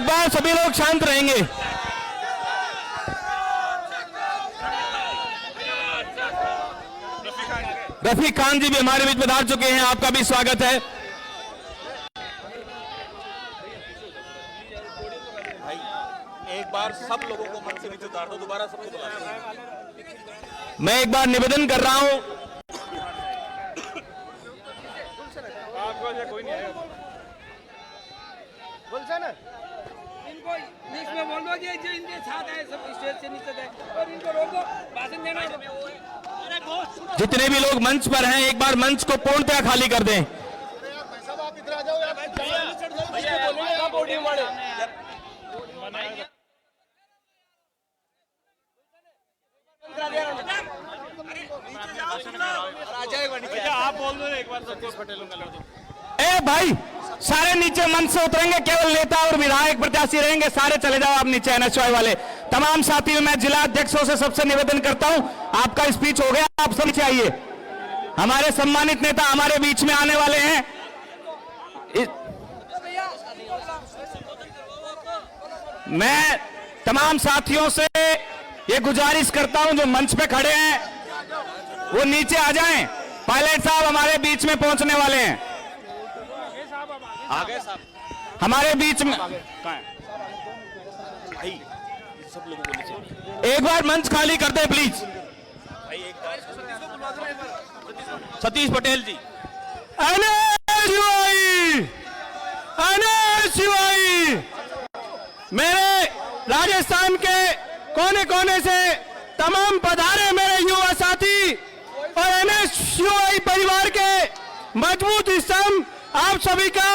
बार सभी लोग शांत रहेंगे। रफीक खान जी भी हमारे बीच पधार चुके हैं, आपका भी स्वागत है। एक बार सब लोगों को मंच से नीचे उतार दो, दोबारा सबको बुला दो। मैं एक बार निवेदन कर रहा हूं, कोई नहीं आएगा। इनको बीच में बोल दो कि जो इनके साथ आए सब स्टेज से नीचे जाए और इनको रोक दो, भाषण देना है। जितने भी लोग मंच पर हैं एक बार मंच को पूर्णतः खाली कर दें। आप इधर आ जाओ आप बोल दो एक बार, सतीश पटेल को कर दो। ए भाई सारे नीचे मंच से उतरेंगे, केवल नेता और विधायक प्रत्याशी रहेंगे, सारे चले जाओ आप नीचे। एनएसयूआई वाले तमाम साथियों, मैं जिला अध्यक्षों से सबसे निवेदन करता हूं, आपका स्पीच हो गया, आप सब नीचे आइए। हमारे सम्मानित नेता हमारे बीच में आने वाले हैं। मैं तमाम साथियों से ये गुजारिश करता हूं जो मंच पे खड़े हैं वो नीचे आ जाएं। पायलट साहब हमारे बीच में पहुंचने वाले हैं। आ गए साहब हमारे बीच में कहाँ है भाई? सब लोगों को नीचे एक बार मंच खाली कर दे प्लीज। भाई, एक बार सतीश पटेल जी। मेरे राजस्थान के कोने कोने से तमाम पधारे मेरे युवा साथी और एनएसयूआई परिवार के मजबूत स्तंभ, आप सभी का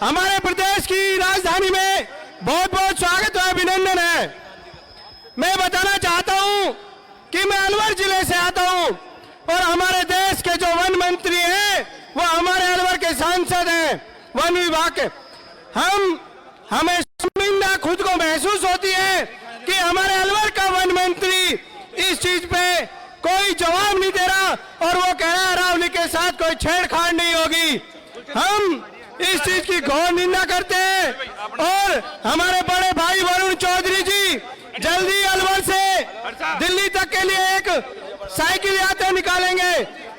हमारे प्रदेश की राजधानी में बहुत बहुत स्वागत और अभिनंदन है। मैं बताना चाहता हूं कि मैं अलवर जिले से आता हूं और हमारे देश के जो वन मंत्री हैं वो हमारे अलवर के सांसद हैं, वन विभाग के। हमें शर्मिंदा खुद को महसूस होती है कि हमारे अलवर का वन मंत्री इस चीज पे कोई जवाब नहीं दे रहा और वो कह रहा है अरावली के साथ कोई छेड़छाड़ नहीं होगी। हम इस चीज की घोर निंदा करते हैं और हमारे बड़े भाई वरुण चौधरी जी जल्दी अलवर से दिल्ली तक के लिए एक साइकिल यात्रा निकालेंगे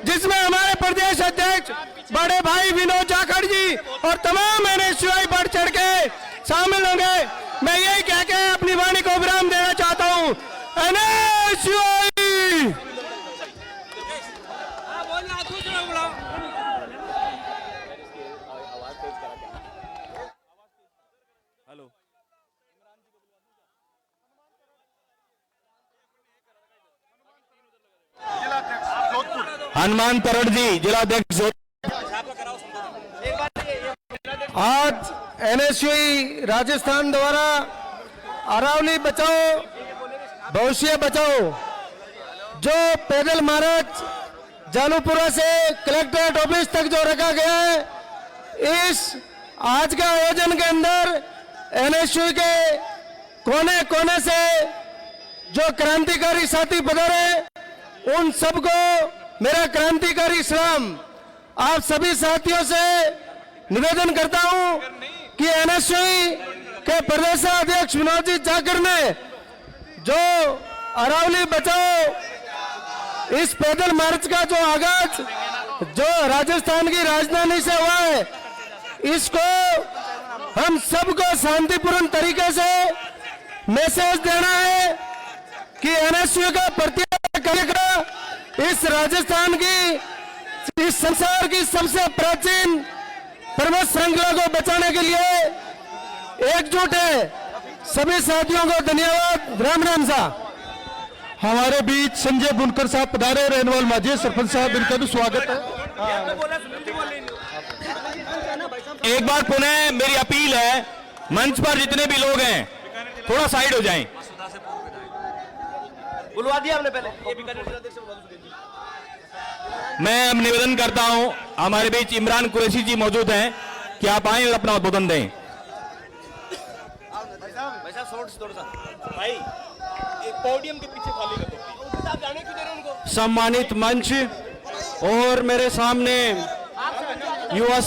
जिसमें हमारे प्रदेश अध्यक्ष बड़े भाई विनोद जाखड़ जी और तमाम एनएसयूआई बढ़ चढ़ के शामिल होंगे। मैं यही कह के अपनी वाणी को विराम देना चाहता हूं। एनएसयूआई हनुमान तरोड़ जी जिला अध्यक्ष। आज एनएसयूआई राजस्थान द्वारा अरावली बचाओ भविष्य बचाओ जो पैदल मार्च जालूपुरा से कलेक्ट्रेट ऑफिस तक जो रखा गया है, इस आज का आयोजन के अंदर एनएसयूआई के कोने कोने से जो क्रांतिकारी साथी पधारे उन सबको मेरा क्रांतिकारी सलाम। आप सभी साथियों से निवेदन करता हूं कि एनएसयूआई के प्रदेश अध्यक्ष विनोद जी जाखड़ ने जो अरावली बचाओ इस पैदल मार्च का जो आगाज जो राजस्थान की राजधानी से हुआ है, इसको हम सबको शांतिपूर्ण तरीके से मैसेज देना है कि एनएसयूआई का प्रत्येक कार्यक्रम इस राजस्थान की इस संसार की सबसे प्राचीन पर्वत श्रृंखला को बचाने के लिए एकजुट है सभी साथियों को धन्यवाद। राम राम साहब। हमारे बीच संजय बुनकर साहब पधारे और रेनवाल माझी सरपंच साहब, इनका भी स्वागत है। एक बार पुनः मेरी अपील है, मंच पर जितने भी लोग हैं थोड़ा साइड हो जाएं। बुलवा दिया हमने पहले। मैं अब निवेदन करता हूं, हमारे बीच इमरान कुरैशी जी मौजूद हैं, कि आप आएं और अपना उद्बोधन दें। भाई एक पोडियम के पीछे खाली कर दो। आप जाने क्यों दे रहे हैं उनको? सम्मानित मंच और मेरे सामने युवा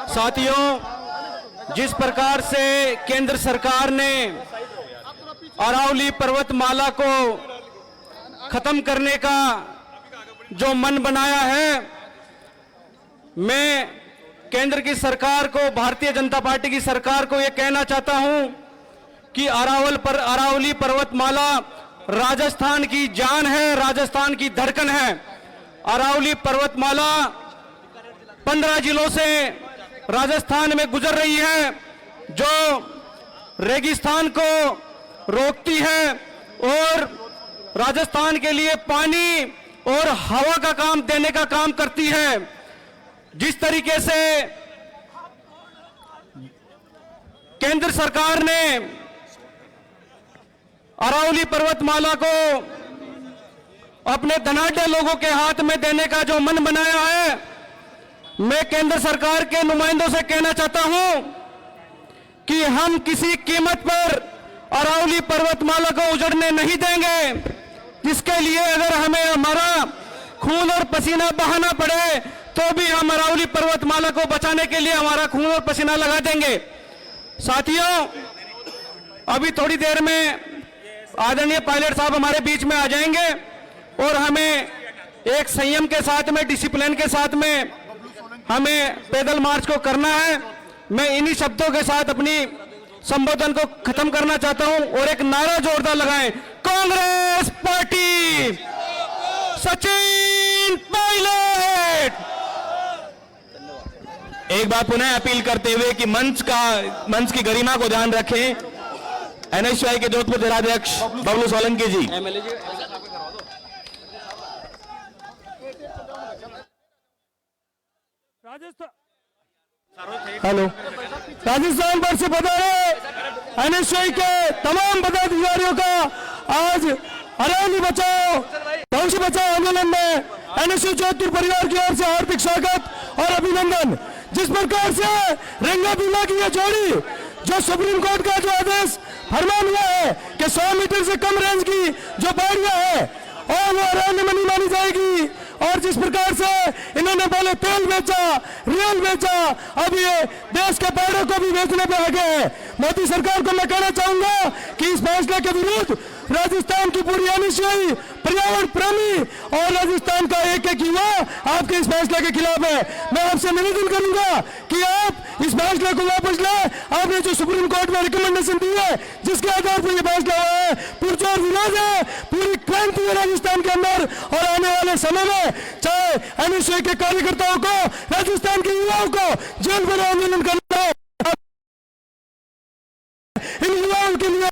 साथियों, जिस प्रकार से केंद्र सरकार ने अरावली पर्वतमाला को खत्म करने का जो मन बनाया है, मैं केंद्र की सरकार को, भारतीय जनता पार्टी की सरकार को यह कहना चाहता हूं कि अरावली पर्वतमाला राजस्थान की जान है, राजस्थान की धड़कन है। अरावली पर्वतमाला 15 जिलों से राजस्थान में गुजर रही है, जो रेगिस्तान को रोकती है और राजस्थान के लिए पानी और हवा का काम देने का काम करती है। जिस तरीके से केंद्र सरकार ने अरावली पर्वतमाला को अपने धनाढ्य लोगों के हाथ में देने का जो मन बनाया है, मैं केंद्र सरकार के नुमाइंदों से कहना चाहता हूं कि हम किसी कीमत पर अरावली पर्वतमाला को उजड़ने नहीं देंगे। इसके लिए अगर हमें हमारा खून और पसीना बहाना पड़े तो भी हम अरावली पर्वतमाला को बचाने के लिए हमारा खून और पसीना लगा देंगे। साथियों, अभी थोड़ी देर में आदरणीय पायलट साहब हमारे बीच में आ जाएंगे और हमें एक संयम के साथ में, डिसिप्लिन के साथ में हमें पैदल मार्च को करना है। मैं इन्हीं शब्दों के साथ अपनी संबोधन को खत्म करना चाहता हूं और एक नारा जोरदार लगाएं, कांग्रेस पार्टी, सचिन पायलट। एक बार पुनः अपील करते हुए कि मंच की गरिमा को ध्यान रखें, एनएसयूआई के जोधपुर जिलाध्यक्ष बबलू सोलंकी जी। हेलो, राजस्थान भर से पधारे एनएसयूआई के तमाम पदाधिकारियों का आज अरावली बचाओ भविष्य बचाओ आंदोलन में एनएसयू जोधपुर परिवार की ओर से हार्दिक स्वागत और अभिनंदन। जिस प्रकार से रेंगा बीमा की यह जोड़ी, जो सुप्रीम कोर्ट का जो आदेश फरमान हुआ है कि 100 मीटर से कम रेंज की जो बाड़ियां है और वो अरण्य में नहीं मानी जाएगी, और जिस प्रकार से इन्होंने पहले तेल बेचा, रियल बेचा, अब ये देश के पेड़ों को भी बेचने पे आ गए हैं। मोदी सरकार को मैं कहना चाहूंगा कि इस फैसले के विरुद्ध राजस्थान की पूरी एनएसयूआई पर्यावरण प्रेमी और राजस्थान का एक एक युवा आपके इस फैसले के खिलाफ है। मैं आपसे निवेदन करूंगा कि आप इस फैसले को वापस लें। आपने जो सुप्रीम कोर्ट में रिकमेंडेशन दी है, जिसके आधार पर यह फैसला हुआ है, पुरजोर विरोध है, पूरी क्रांति है राजस्थान के अंदर। और आने वाले समय में चाहे एनएसयूआई के कार्यकर्ताओं को, राजस्थान के युवाओं को जेल में आंदोलन करना है, इन युवाओं के लिए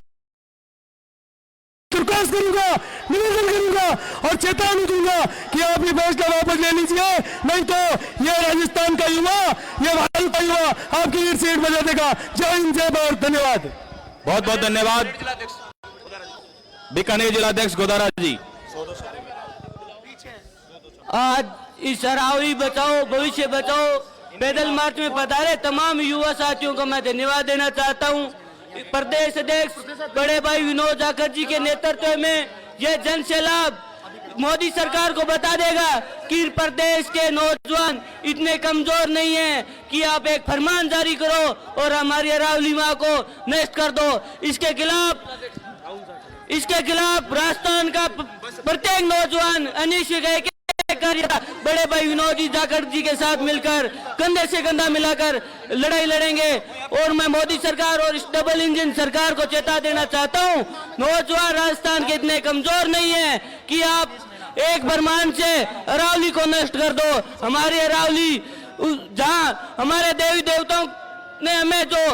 रिक्वेस्ट करूंगा, निवेदन करूंगा और चेतावनी दूंगा कि आप ये फैसला वापस ले लीजिए, नहीं तो ये राजस्थान का युवा, ये भारत का युवा आपकी ईट से ईट बजा देगा। जय हिंद, जय भारत। धन्यवाद, बहुत बहुत धन्यवाद। बीकानेर जिलाध्यक्ष गोदारा जी। आज इस अरावली बचाओ भविष्य बचाओ पैदल मार्च में पधारे तमाम युवा साथियों को मैं धन्यवाद देना चाहता हूं। प्रदेश अध्यक्ष बड़े भाई विनोद जाखड़ जी के नेतृत्व में यह जन सैलाब मोदी सरकार को बता देगा कि प्रदेश के नौजवान इतने कमजोर नहीं हैं कि आप एक फरमान जारी करो और हमारी अरावली मां को नष्ट कर दो। इसके खिलाफ राजस्थान का प्रत्येक नौजवान एनएसयूआई के बड़े भाई विनोद जी जाखड़ जी के साथ मिलकर कंधे से कंधा मिलाकर लड़ाई लड़ेंगे। और मैं मोदी सरकार और इस डबल इंजन सरकार को चेता देना चाहता हूं, नौजवान राजस्थान के इतने कमजोर नहीं है कि आप एक फरमान से अरावली को नष्ट कर दो। हमारी अरावली, जहां हमारे देवी देवताओं ने हमें जो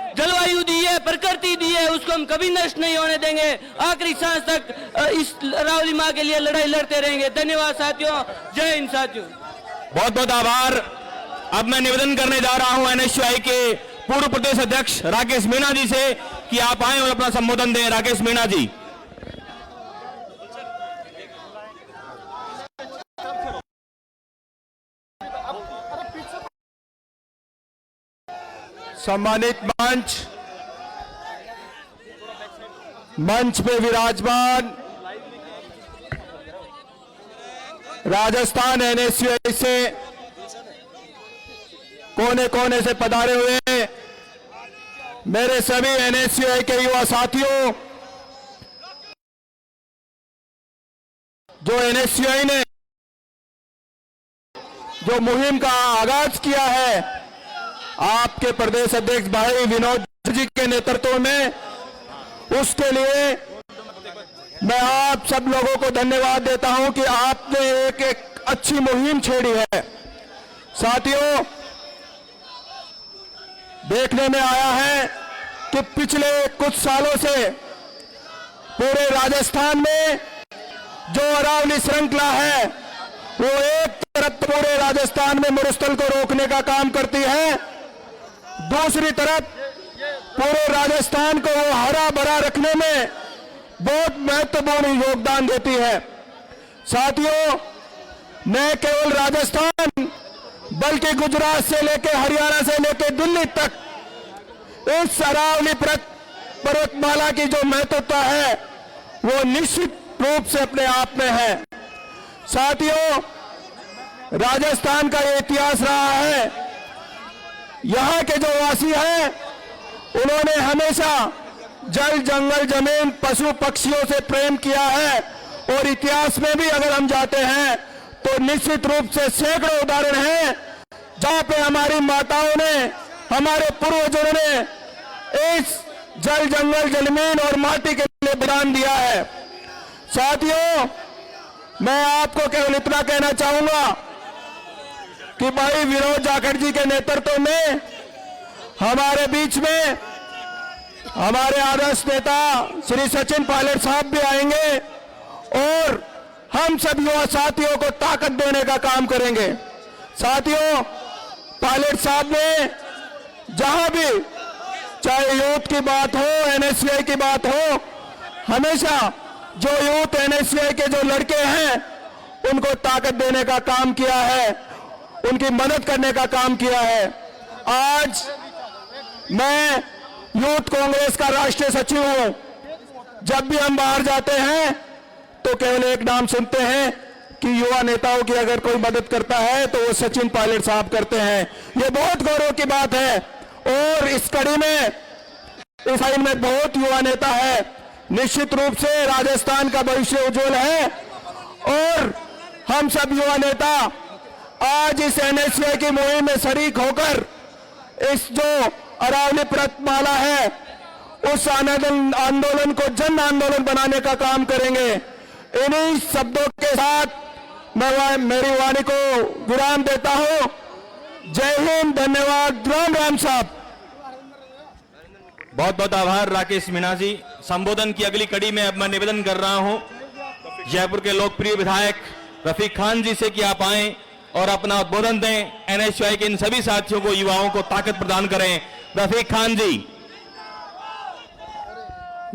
जलवायु दी है, प्रकृति दी है, उसको हम कभी नष्ट नहीं होने देंगे। आखिरी सांस तक इस अरावली माँ के लिए लड़ाई लड़ते रहेंगे। धन्यवाद साथियों, जय हिंद साथियों। बहुत बहुत आभार। अब मैं निवेदन करने जा रहा हूं एनएसयूआई के पूर्व प्रदेश अध्यक्ष राकेश मीणा जी से कि आप आए और अपना संबोधन दें। राकेश मीणा जी। सम्मानित मंच पे विराजमान राजस्थान एनएसयूआई से कोने कोने से पधारे हुए मेरे सभी एनएसयूआई के युवा साथियों, जो एनएसयूआई ने जो मुहिम का आगाज किया है आपके प्रदेश अध्यक्ष भाई विनोद जी के नेतृत्व में, उसके लिए मैं आप सब लोगों को धन्यवाद देता हूं कि आपने एक अच्छी मुहिम छेड़ी है। साथियों, देखने में आया है कि पिछले कुछ सालों से पूरे राजस्थान में जो अरावली श्रृंखला है वो एक तरफ पूरे राजस्थान में मरुस्थल को रोकने का काम करती है, दूसरी तरफ पूरे राजस्थान को वो हरा भरा रखने में बहुत महत्वपूर्ण योगदान देती है। साथियों, न केवल राजस्थान बल्कि गुजरात से लेकर हरियाणा से लेकर दिल्ली तक इस अरावली पर्वतमाला की जो महत्वता है वो निश्चित रूप से अपने आप में है। साथियों, राजस्थान का ये इतिहास रहा है, यहाँ के जो वासी हैं उन्होंने हमेशा जल जंगल जमीन पशु पक्षियों से प्रेम किया है, और इतिहास में भी अगर हम जाते हैं तो निश्चित रूप से सैकड़ों उदाहरण हैं जहां पे हमारी माताओं ने, हमारे पूर्वजों ने इस जल जंगल जमीन और माटी के लिए बलिदान दिया है। साथियों, मैं आपको केवल इतना कहना चाहूंगा कि भाई विनोद जाखड़ जी के नेतृत्व में हमारे बीच में हमारे आदर्श नेता श्री सचिन पायलट साहब भी आएंगे और हम सब युवा साथियों को ताकत देने का काम करेंगे। साथियों, पायलट साहब ने जहां भी, चाहे यूथ की बात हो, एनएसयूआई की बात हो, हमेशा जो यूथ एनएसयूआई के जो लड़के हैं उनको ताकत देने का काम किया है, उनकी मदद करने का काम किया है। आज मैं यूथ कांग्रेस का राष्ट्रीय सचिव हूं। जब भी हम बाहर जाते हैं तो केवल एक नाम सुनते हैं कि युवा नेताओं की अगर कोई मदद करता है तो वो सचिन पायलट साहब करते हैं। ये बहुत गौरव की बात है, और इस कड़ी में इस लाइन में बहुत युवा नेता है। निश्चित रूप से राजस्थान का भविष्य उज्जवल है, और हम सब युवा नेता आज इस एनएसयूआई की मुहिम में शरीक होकर इस जो अरावली पर्वतमाला है उस आंदोलन को जन आंदोलन बनाने का काम करेंगे। इन्हीं शब्दों के साथ मैं मेरी वाणी को विराम देता हूं। जय हिंद, धन्यवाद, राम राम साहब। बहुत बहुत आभार राकेश मीणा जी। संबोधन की अगली कड़ी में अब मैं निवेदन कर रहा हूं जयपुर के लोकप्रिय विधायक रफीक खान जी से कि आप आएं और अपना उद्बोधन दें। एनएसयूआई के इन सभी साथियों को, युवाओं को ताकत प्रदान करें। रफीक खान जी।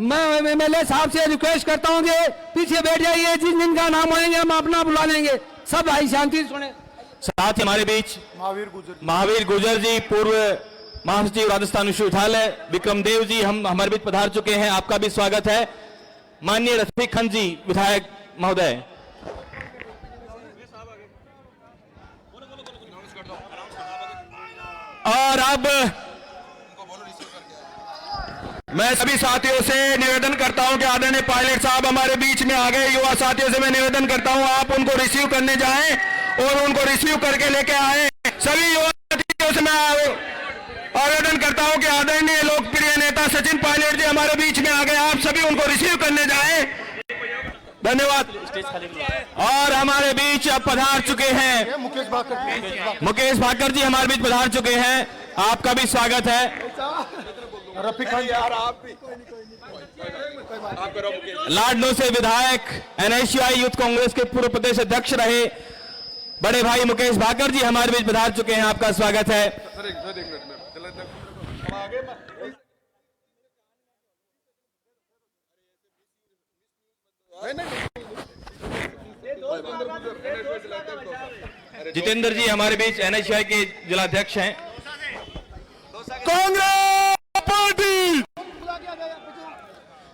मैं एमएलए साहब से रिक्वेस्ट करता हूं कि पीछे बैठ जाइए, जिस दिन का नाम होएंगे हम अपना बुला लेंगे। सब भाई शांति से सुने। साथ हमारे बीच महावीर गुर्जर जी, पूर्व महासचिव राजस्थान विश्वविद्यालय, विक्रम देव जी हम हमारे बीच पधार चुके हैं, आपका भी स्वागत है। माननीय रफीक खान जी विधायक महोदय। और अब मैं सभी साथियों से निवेदन करता हूं कि आदरणीय पायलट साहब हमारे बीच में आ गए। युवा साथियों से मैं निवेदन करता हूं आप उनको रिसीव करने जाएं और उनको रिसीव करके लेके आए। सभी युवा साथियों से मैं आवेदन करता हूं कि आदरणीय लोकप्रिय नेता सचिन पायलट जी हमारे बीच में आ गए, आप सभी उनको रिसीव करने जाएं। धन्यवाद। और हमारे बीच अब पधार चुके हैं मुकेश भाकर जी हमारे बीच पधार चुके हैं, आपका भी स्वागत है। लाडनो से विधायक एनएसयूआई यूथ कांग्रेस के पूर्व प्रदेश अध्यक्ष रहे बड़े भाई मुकेश भाकर जी हमारे बीच पधार चुके हैं। आपका स्वागत है। जितेंद्र जी हमारे बीच एनएसयूआई के जिलाध्यक्ष हैं। कांग्रेस पार्टी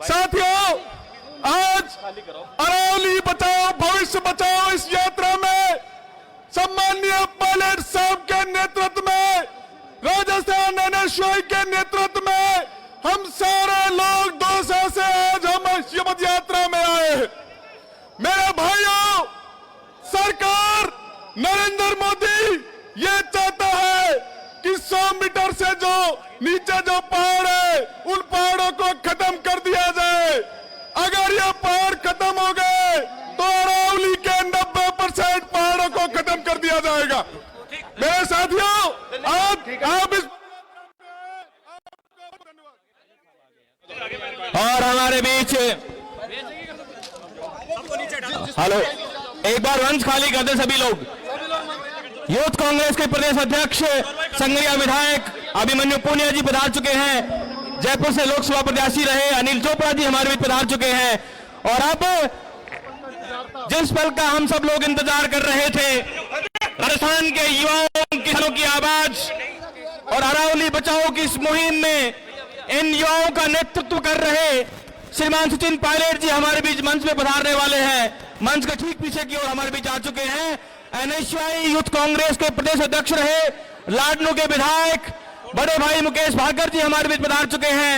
साथियों, आज अरावली बचाओ भविष्य बचाओ इस यात्रा में सम्माननीय पायलट साहब के नेतृत्व में, राजस्थान एनएसयूआई के नेतृत्व में हम सारे लोग दौसा से आज हम ये पद यात्रा में आए। मेरे भाइयों, सरकार नरेंद्र मोदी ये चाहता है कि 100 मीटर से जो नीचे जो पहाड़ है उन पहाड़ों को खत्म कर दिया जाए। अगर ये पहाड़ खत्म हो गए तो अरावली के 90% पहाड़ों को खत्म कर दिया जाएगा। मेरे साथियों, आप इस और हमारे बीच हेलो, एक बार मंच खाली कर दे सभी लोग। यूथ कांग्रेस के प्रदेश अध्यक्ष संगरिया विधायक अभिमन्यु पूनिया जी पधार चुके हैं। जयपुर से लोकसभा प्रत्याशी रहे अनिल चोपड़ा जी हमारे बीच पधार चुके हैं। और अब जिस पल का हम सब लोग इंतजार कर रहे थे, राजस्थान के युवाओं किसानों की आवाज और अरावली बचाओ की इस मुहिम में इन युवाओं का नेतृत्व कर रहे श्रीमान सचिन पायलट जी हमारे बीच मंच में पधारने वाले हैं। मंच के ठीक पीछे की ओर हमारे बीच आ चुके हैं एनएसयूआई यूथ कांग्रेस के प्रदेश अध्यक्ष रहे लाडनू के विधायक बड़े भाई मुकेश भाकर जी हमारे बीच पधार चुके हैं।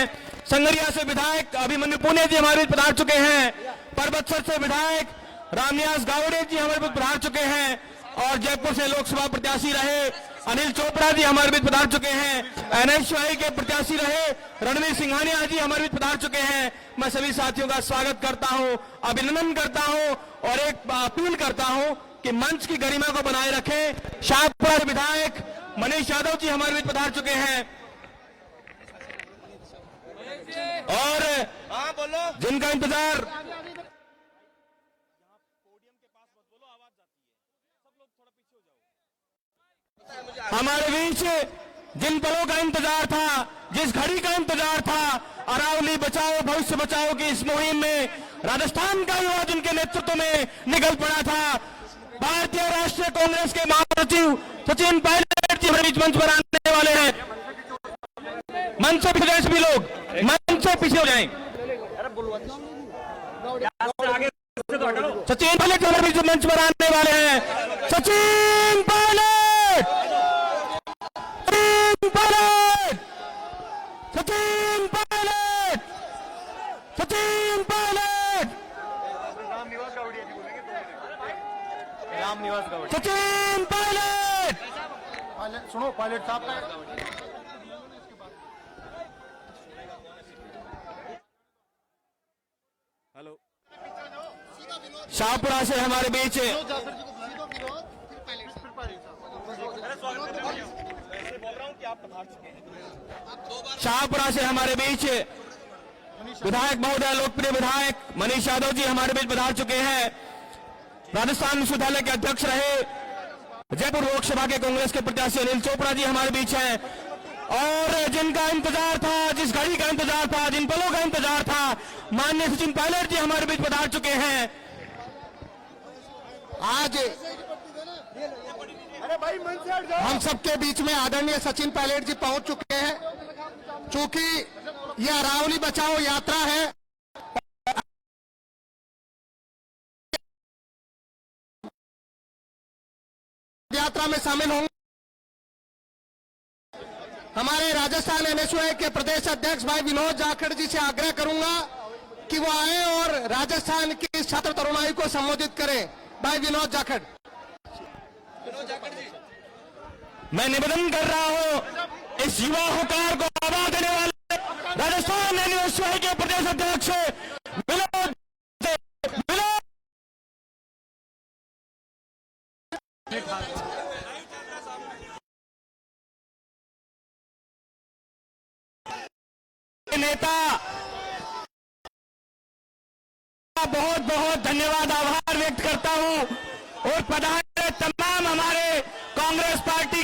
संगरिया से विधायक अभिमन्यु पुनिया जी हमारे बीच पधार चुके हैं। परबतसर से विधायक रामनिवास गावड़े जी हमारे बीच पधार चुके हैं। और जयपुर से लोकसभा प्रत्याशी रहे अनिल चोपड़ा जी हमारे बीच पधार चुके हैं। एनएसयूआई के प्रत्याशी रहे रणवीर सिंघानिया जी हमारे बीच पधार चुके हैं। मैं सभी साथियों का स्वागत करता हूं, अभिनंदन करता हूं और एक अपील करता हूं कि मंच की गरिमा को बनाए रखें। शाहपुरा विधायक मनीष यादव जी हमारे बीच पधार चुके हैं और जिनका इंतजार हमारे बीच जिन पलों का इंतजार था, जिस घड़ी का इंतजार था, अरावली बचाओ भविष्य बचाओ की इस मुहिम में राजस्थान का युवा जिनके नेतृत्व में निकल पड़ा था, भारतीय राष्ट्रीय कांग्रेस के महासचिव सचिन पायलट जी हमारे बीच मंच पर आने वाले हैं। मंच से पीछे सभी लोग, मंच से पीछे हो जाएं। सचिन पायलट हमारे बीच मंच पर आने वाले हैं। सचिन पायलट, सचिन पायलट, सचिन पायलट, सचिन पायलट, सचिन पायलट। सुनो, पायलट साहब का हेलो, शाहपुरा से हमारे बीच शाहपुरा से हमारे बीच विधायक महोदय लोकप्रिय विधायक मनीष यादव जी हमारे बीच पधार चुके हैं। राजस्थान विश्वविद्यालय के अध्यक्ष रहे जयपुर लोकसभा के कांग्रेस के प्रत्याशी अनिल चोपड़ा जी हमारे बीच हैं। और जिनका इंतजार था, जिस घड़ी का इंतजार था, जिन पलों का इंतजार था, माननीय सचिन पायलट जी हमारे बीच पधार चुके हैं। आज हम सबके बीच में आदरणीय सचिन पायलट जी पहुंच चुके हैं। चूंकि यह अरावली बचाओ यात्रा है, यात्रा में शामिल होंगे हमारे राजस्थान एनएसयूआई के प्रदेश अध्यक्ष भाई विनोद जाखड़ जी से आग्रह करूंगा कि वो आए और राजस्थान की छात्र तरुणाई को संबोधित करें। भाई विनोद जाखड़। मैं निवेदन कर रहा हूं इस युवा हुकार को आवाज देने वाले राजस्थान एनएसयूआई के प्रदेश अध्यक्ष विनोद नेता बहुत बहुत धन्यवाद आभार व्यक्त करता हूं और पधारे तमाम हमारे कांग्रेस पार्टी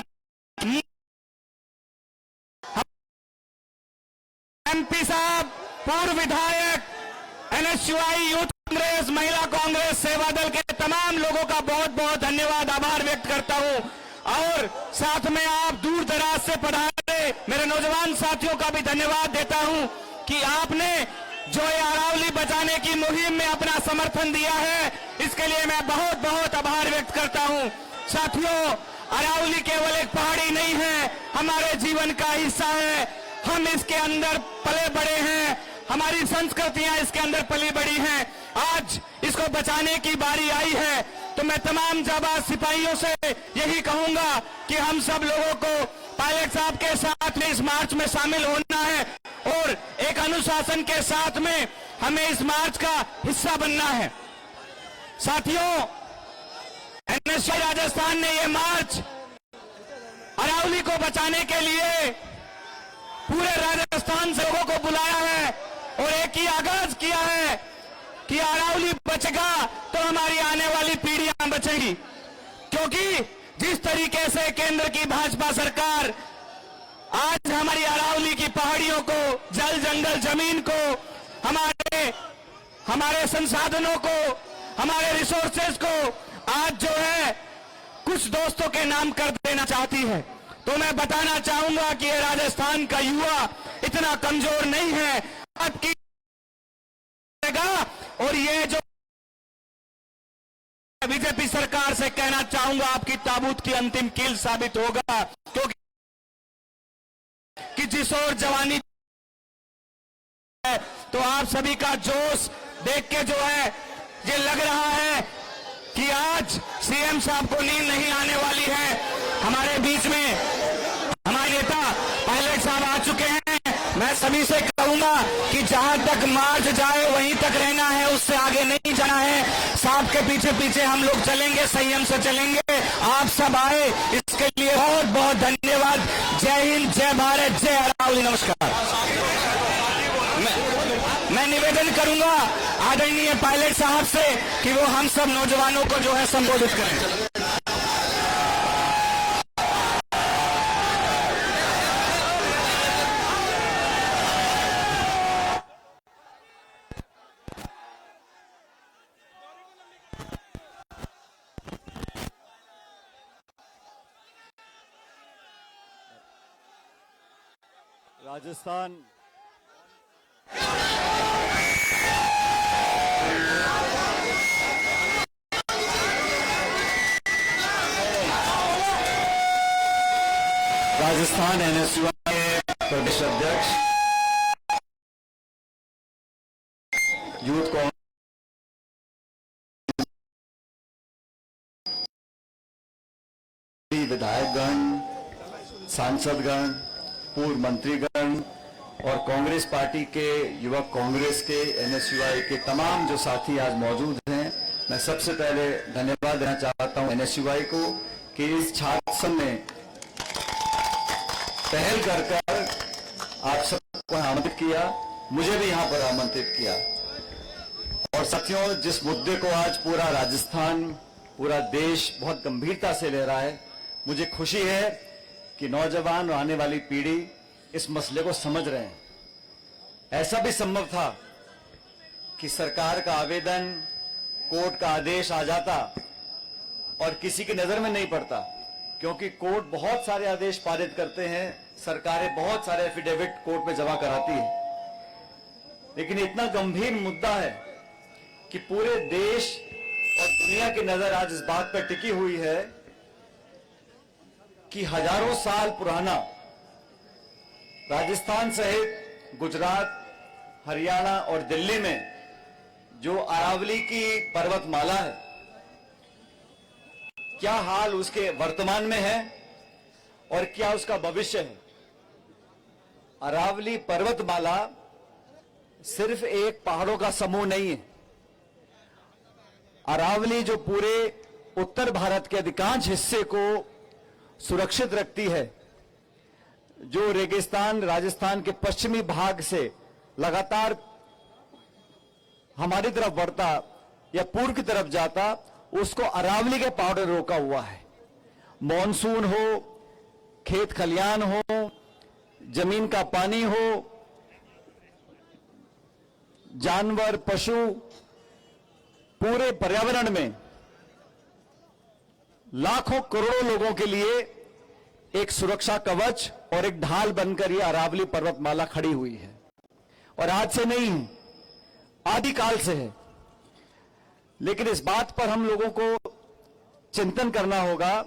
एमपी साहब, पूर्व विधायक, एनएसयूआई, यूथ कांग्रेस, महिला कांग्रेस, सेवा दल के तमाम लोगों का बहुत बहुत धन्यवाद आभार व्यक्त करता हूं और साथ में आप दूर दराज से पधारे मेरे नौजवान साथियों का भी धन्यवाद देता हूं कि आपने जो ये अरावली बचाने की मुहिम में अपना समर्थन दिया है, इसके लिए मैं बहुत बहुत आभार व्यक्त करता हूं। साथियों, अरावली केवल एक पहाड़ी नहीं है, हमारे जीवन का हिस्सा है। हम इसके अंदर पले बड़े हैं, हमारी संस्कृतियां इसके अंदर पली बड़ी हैं। आज इसको बचाने की बारी आई है तो मैं तमाम जाबाज सिपाहियों से यही कहूंगा कि हम सब लोगों को पायलट साहब के साथ में इस मार्च में शामिल होना है और एक अनुशासन के साथ में हमें इस मार्च का हिस्सा बनना है। साथियों, एनएसयूआई राजस्थान ने ये मार्च अरावली को बचाने के लिए पूरे राजस्थान से लोगों को बुलाया है और एक ही आगाज किया है कि अरावली बचेगा तो हमारी आने वाली पीढ़ियां बचेगी, क्योंकि जिस तरीके से केंद्र की भाजपा सरकार आज हमारी अरावली की पहाड़ियों को, जल जंगल जमीन को, हमारे संसाधनों को, हमारे रिसोर्सेज को आज जो है कुछ दोस्तों के नाम कर देना चाहती है, तो मैं बताना चाहूंगा कि ये राजस्थान का युवा इतना कमजोर नहीं है। आपकी और ये जो बीजेपी सरकार से कहना चाहूंगा, आपकी ताबूत की अंतिम कील साबित होगा, क्योंकि कि जिस और जवानी है तो आप सभी का जोश देख के जो है ये लग रहा है कि आज सीएम साहब को नींद नहीं आने वाली है। हमारे बीच में हमारे नेता पायलट साहब आ चुके हैं। मैं सभी से कहूंगा कि जहां तक मार्च जाए वहीं तक रहना है, उससे आगे नहीं जाना है। साहब के पीछे पीछे हम लोग चलेंगे, संयम से चलेंगे। आप सब आए इसके लिए बहुत बहुत धन्यवाद। जय हिंद, जय भारत, जय अरावली। नमस्कार। मैं निवेदन करूंगा आदरणीय पायलट साहब से कि वो हम सब नौजवानों को जो है संबोधित करें। राजस्थान एनएसयूआई के प्रदेश अध्यक्ष, यूथ कांग्रेस विधायकगण, सांसदगण, पूर्व मंत्रीगण और कांग्रेस पार्टी के, युवक कांग्रेस के, एनएसयूआई के तमाम जो साथी आज मौजूद हैं, मैं सबसे पहले धन्यवाद देना चाहता हूं एनएसयूआई को कि इस छात्र संघ ने पहल कर आप सबको आमंत्रित किया, मुझे भी यहां पर आमंत्रित किया। और साथियों, जिस मुद्दे को आज पूरा राजस्थान, पूरा देश बहुत गंभीरता से ले रहा है, मुझे खुशी है कि नौजवान और आने वाली पीढ़ी इस मसले को समझ रहे हैं। ऐसा भी संभव था कि सरकार का आवेदन, कोर्ट का आदेश आ जाता और किसी की नजर में नहीं पड़ता, क्योंकि कोर्ट बहुत सारे आदेश पारित करते हैं, सरकारें बहुत सारे एफिडेविट कोर्ट में जमा कराती है। लेकिन इतना गंभीर मुद्दा है कि पूरे देश और दुनिया की नजर आज इस बात पर टिकी हुई है कि हजारों साल पुराना राजस्थान सहित गुजरात, हरियाणा और दिल्ली में जो अरावली की पर्वतमाला है, क्या हाल उसके वर्तमान में है और क्या उसका भविष्य है। अरावली पर्वतमाला सिर्फ एक पहाड़ों का समूह नहीं है। अरावली जो पूरे उत्तर भारत के अधिकांश हिस्से को सुरक्षित रखती है, जो रेगिस्तान राजस्थान के पश्चिमी भाग से लगातार हमारी तरफ बढ़ता या पूर्व की तरफ जाता, उसको अरावली के पाउडर रोका हुआ है। मॉनसून हो, खेत खलियान हो, जमीन का पानी हो, जानवर पशु, पूरे पर्यावरण में लाखों करोड़ों लोगों के लिए एक सुरक्षा कवच और एक ढाल बनकर यह अरावली पर्वतमाला खड़ी हुई है। और आज से नहीं है, आदिकाल से है। लेकिन इस बात पर हम लोगों को चिंतन करना होगा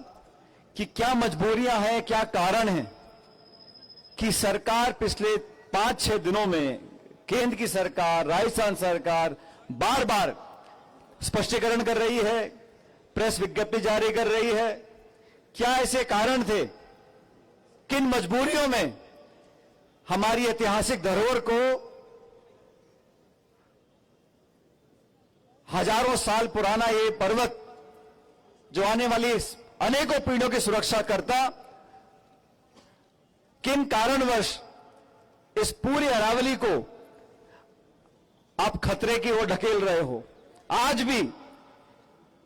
कि क्या मजबूरियां हैं, क्या कारण है कि सरकार पिछले 5-6 दिनों में, केंद्र की सरकार, राजस्थान सरकार बार बार स्पष्टीकरण कर रही है, प्रेस विज्ञप्ति जारी कर रही है। क्या ऐसे कारण थे? किन मजबूरियों में हमारी ऐतिहासिक धरोहर को हजारों साल पुराना ये पर्वत जो आने वाली अनेकों पीढ़ियों की सुरक्षा करता, किन कारणवश इस पूरी अरावली को आप खतरे की ओर ढकेल रहे हो? आज भी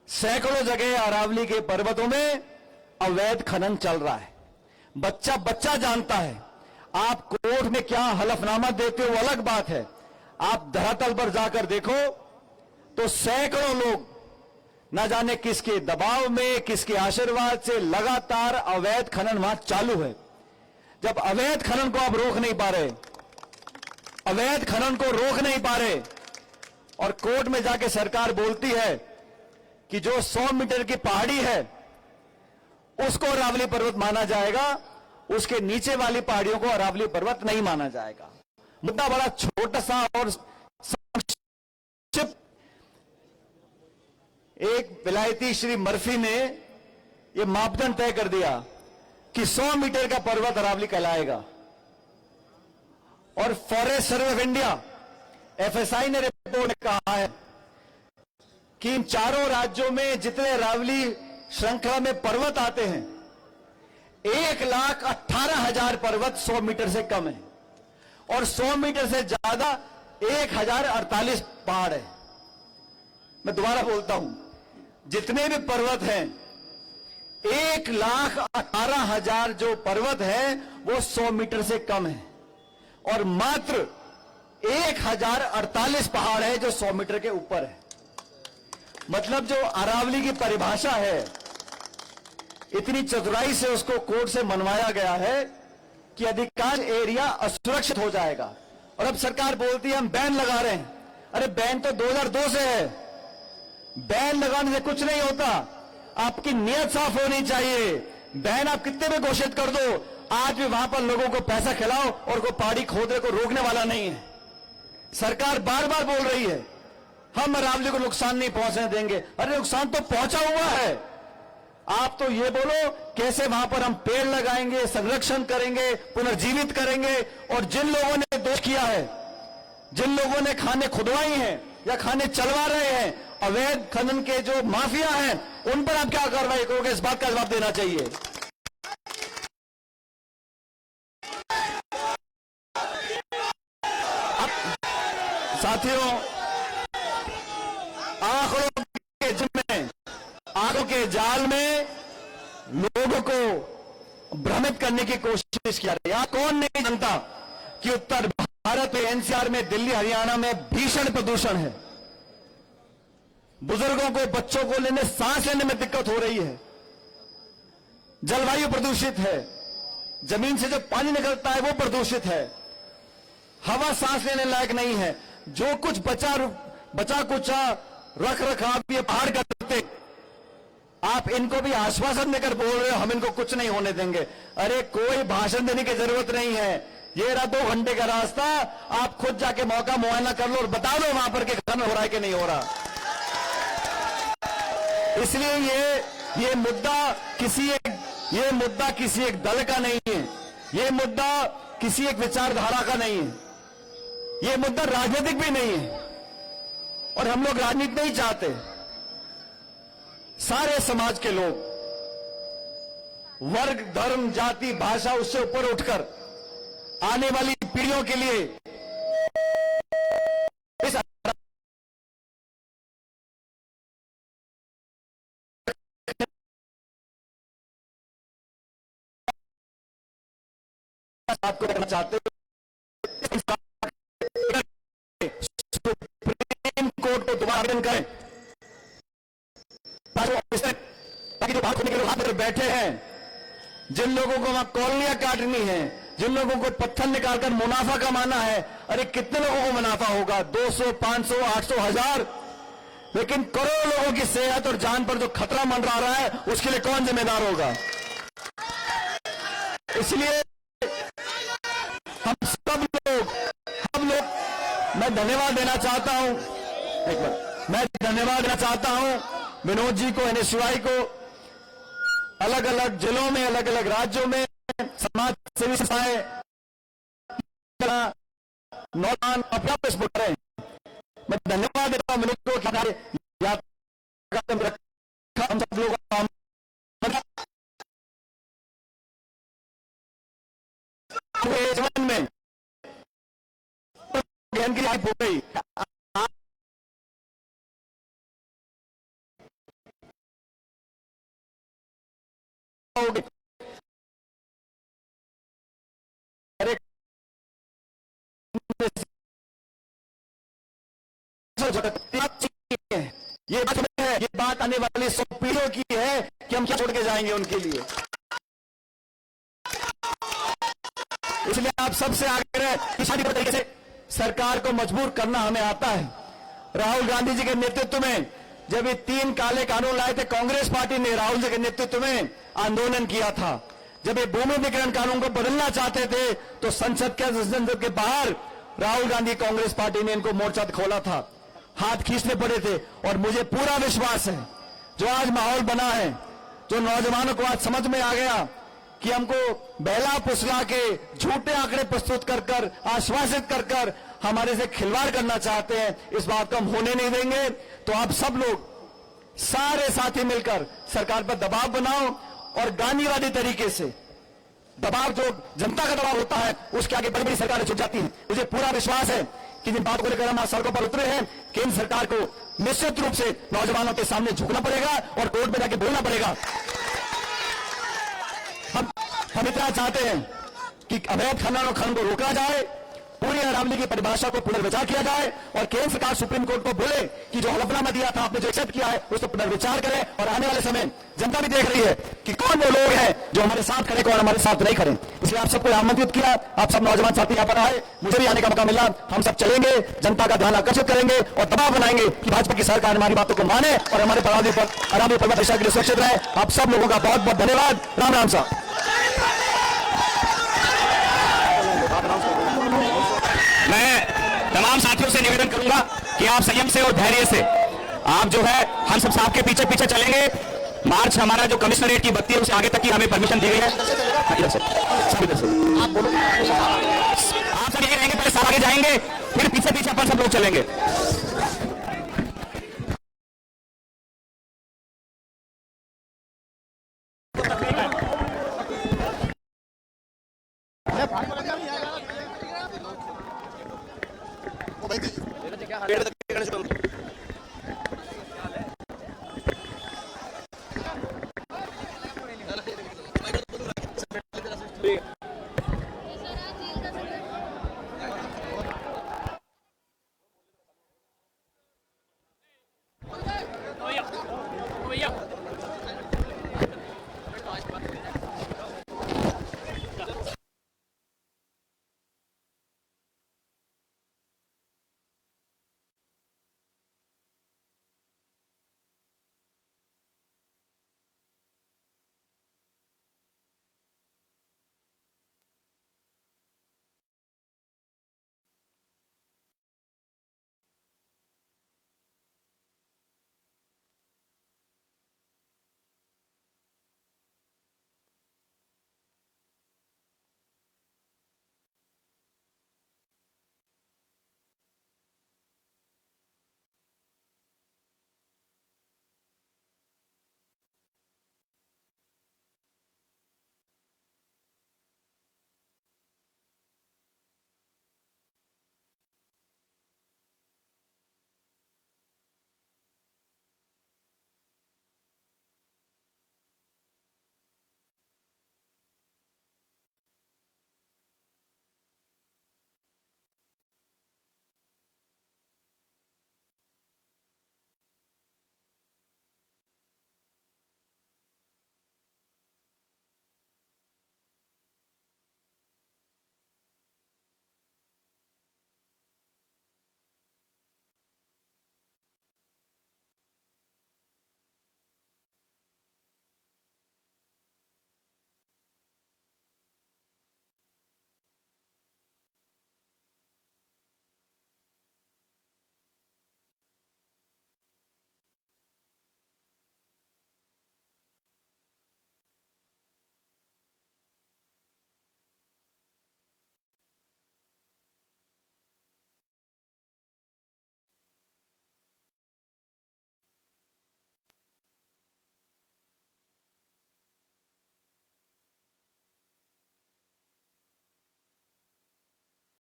सैकड़ों जगह अरावली के पर्वतों में अवैध खनन चल रहा है। बच्चा बच्चा जानता है। आप कोर्ट में क्या हलफनामा देते हो अलग बात है, आप धरातल पर जाकर देखो तो सैकड़ों लोग न जाने किसके दबाव में, किसके आशीर्वाद से लगातार अवैध खनन वहां चालू है। जब अवैध खनन को आप रोक नहीं पा रहे, अवैध खनन को रोक नहीं पा रहे और कोर्ट में जाके सरकार बोलती है कि जो 100 मीटर की पहाड़ी है उसको अरावली पर्वत माना जाएगा, उसके नीचे वाली पहाड़ियों को अरावली पर्वत नहीं माना जाएगा। मुद्दा बड़ा छोटा सा और संक्षिप्त। एक विलायती श्री मर्फी ने यह मापदंड तय कर दिया कि 100 मीटर का पर्वत अरावली कहलाएगा। और forest survey of India, FSI ने रिपोर्ट में कहा है कि इन चारों राज्यों में जितने अरावली श्रृंखला में पर्वत आते हैं, 1,18,000 पर्वत 100 मीटर से कम है और 100 मीटर से ज्यादा 1,048 पहाड़ है। मैं दोबारा बोलता हूं, जितने भी पर्वत हैं 1,18,000 जो पर्वत है वो 100 मीटर से कम है और मात्र 1,048 पहाड़ है जो 100 मीटर के ऊपर है। मतलब जो अरावली की परिभाषा है, इतनी चतुराई से उसको कोर्ट से मनवाया गया है कि अधिकांश एरिया असुरक्षित हो जाएगा। और अब सरकार बोलती है हम बैन लगा रहे हैं। अरे बैन तो 2002 से है। बैन लगाने से कुछ नहीं होता, आपकी नीयत साफ होनी चाहिए। बैन आप कितने में घोषित कर दो, आज भी वहां पर लोगों को पैसा खिलाओ और कोई पहाड़ी खोदने को रोकने वाला नहीं है। सरकार बार बार बोल रही है हम अरावली को नुकसान नहीं पहुंचने देंगे। अरे नुकसान तो पहुंचा हुआ है। आप तो ये बोलो कैसे वहां पर हम पेड़ लगाएंगे, संरक्षण करेंगे, पुनर्जीवित करेंगे। और जिन लोगों ने दोष किया है, जिन लोगों ने खाने खुदवाई हैं या खाने चलवा रहे हैं, अवैध खनन के जो माफिया हैं, उन पर आप क्या कार्रवाई करोगे? इस बात का जवाब देना चाहिए। साथियों, आंखों के जाल में लोगों को भ्रमित करने की कोशिश किया रही है। कौन नहीं जानता कि उत्तर भारत में, एनसीआर में, दिल्ली हरियाणा में भीषण प्रदूषण है। बुजुर्गों को, बच्चों को सांस लेने में दिक्कत हो रही है। जलवायु प्रदूषित है, जमीन से जो पानी निकलता है वो प्रदूषित है, हवा सांस लेने लायक नहीं है। जो कुछ बचा कुचा रख रखाव ये पहाड़ करते, आप इनको भी आश्वासन देकर बोल रहे हो हम इनको कुछ नहीं होने देंगे। अरे कोई भाषण देने की जरूरत नहीं है। ये रहा 2 घंटे का रास्ता, आप खुद जाके मौका मुआयना कर लो और बता दो वहां पर कि खनन हो रहा है कि नहीं हो रहा। इसलिए ये मुद्दा किसी एक दल का नहीं है, ये मुद्दा किसी एक विचारधारा का नहीं है, ये मुद्दा राजनीतिक भी नहीं है। और हम लोग राजनीति नहीं चाहते। सारे समाज के लोग वर्ग, धर्म, जाति, भाषा उससे ऊपर उठकर आने वाली पीढ़ियों के लिए इस बात को करना चाहते हो। सुप्रीम कोर्ट को दोबारा आवेदन करें ताकि जो बात होने के लिए वहां पर बैठे हैं, जिन लोगों को वहां कॉलोनियां काटनी है, जिन लोगों को पत्थर निकालकर मुनाफा कमाना है, अरे कितने लोगों को मुनाफा होगा? 200, 500, 800, 1000, लेकिन करोड़ों लोगों की सेहत और जान पर जो खतरा मंडरा रहा है उसके लिए कौन जिम्मेदार होगा? इसलिए हम सब लोग मैं धन्यवाद देना चाहता हूं, एक बार मैं धन्यवाद देना चाहता हूं विनोद जी को, एनएसयूआई को, अलग अलग जिलों में, अलग अलग राज्यों में समाज सेवी संस्थाएं, नौजवान अपना सपोर्ट करें। मैं धन्यवाद देता हूं विनोद को कि हमारे हम सब लोग जीवन में ज्ञान की लाइफ हो गई। ये बात आने वाली 100 पीढ़ियों की है कि हम क्या छोड़ के जाएंगे उनके लिए। इसलिए आप सबसे आग्रह कि शांतिपूर्ण तरीके से सरकार को मजबूर करना हमें आता है। राहुल गांधी जी के नेतृत्व में जब ये 3 काले कानून लाए थे, कांग्रेस पार्टी ने राहुल जी के नेतृत्व में आंदोलन किया था। जब ये भूमि अधिग्रहण कानून को बदलना चाहते थे तो संसद के बाहर राहुल गांधी कांग्रेस पार्टी ने इनको मोर्चा खोला था, हाथ खींचने पड़े थे। और मुझे पूरा विश्वास है जो आज माहौल बना है, जो नौजवानों को आज समझ में आ गया कि हमको बहला फुसला के झूठे आंकड़े प्रस्तुत कर आश्वासित कर हमारे से खिलवाड़ करना चाहते हैं, इस बात को हम होने नहीं देंगे। तो आप सब लोग सारे साथी मिलकर सरकार पर दबाव बनाओ और गांधीवादी तरीके से दबाव, जो जनता का दबाव होता है उसके आगे बड़ी बड़ी सरकारें झुक जाती हैं। मुझे पूरा विश्वास है कि जिन बात को लेकर हम आज सड़कों पर उतरे हैं, केंद्र सरकार को निश्चित रूप से नौजवानों के सामने झुकना पड़ेगा और कोर्ट में जाके बोलना पड़ेगा। हम इतना चाहते हैं कि अवैध खनन और खनन को रोका जाए, पूरी अरावली की परिभाषा को पुनर्विचार किया जाए और केंद्र सरकार सुप्रीम कोर्ट को बोले कि जो हलफनामा दिया था आपने, जो एक्सेप्ट किया है, उसको पुनर्विचार करें। और आने वाले समय जनता भी देख रही है कि कौन वो लोग हैं जो हमारे साथ खड़े, कौन हमारे साथ नहीं खड़े। इसलिए आप सबको आमंत्रित किया, आप सब नौजवान साथी यहाँ पर आए, मुझे भी आने का मौका मिला। हम सब चलेंगे, जनता का ध्यान आकर्षित करेंगे और दबाव बनाएंगे कि भाजपा की सरकार हमारी बातों को माने और हमारे अरावली पर्वत दिशा के लिए सुरक्षित रहे। आप सब लोगों का बहुत बहुत धन्यवाद। राम राम साहब। मैं तमाम साथियों से निवेदन करूंगा कि आप संयम से और धैर्य से, आप जो है हम सब साथ के पीछे पीछे चलेंगे। मार्च हमारा जो कमिश्नरेट की बत्ती है उससे आगे तक की हमें परमिशन दी गई है। आप सब यही रहेंगे, पहले सब आगे जाएंगे, फिर पीछे पीछे अपन सब लोग चलेंगे। पेड़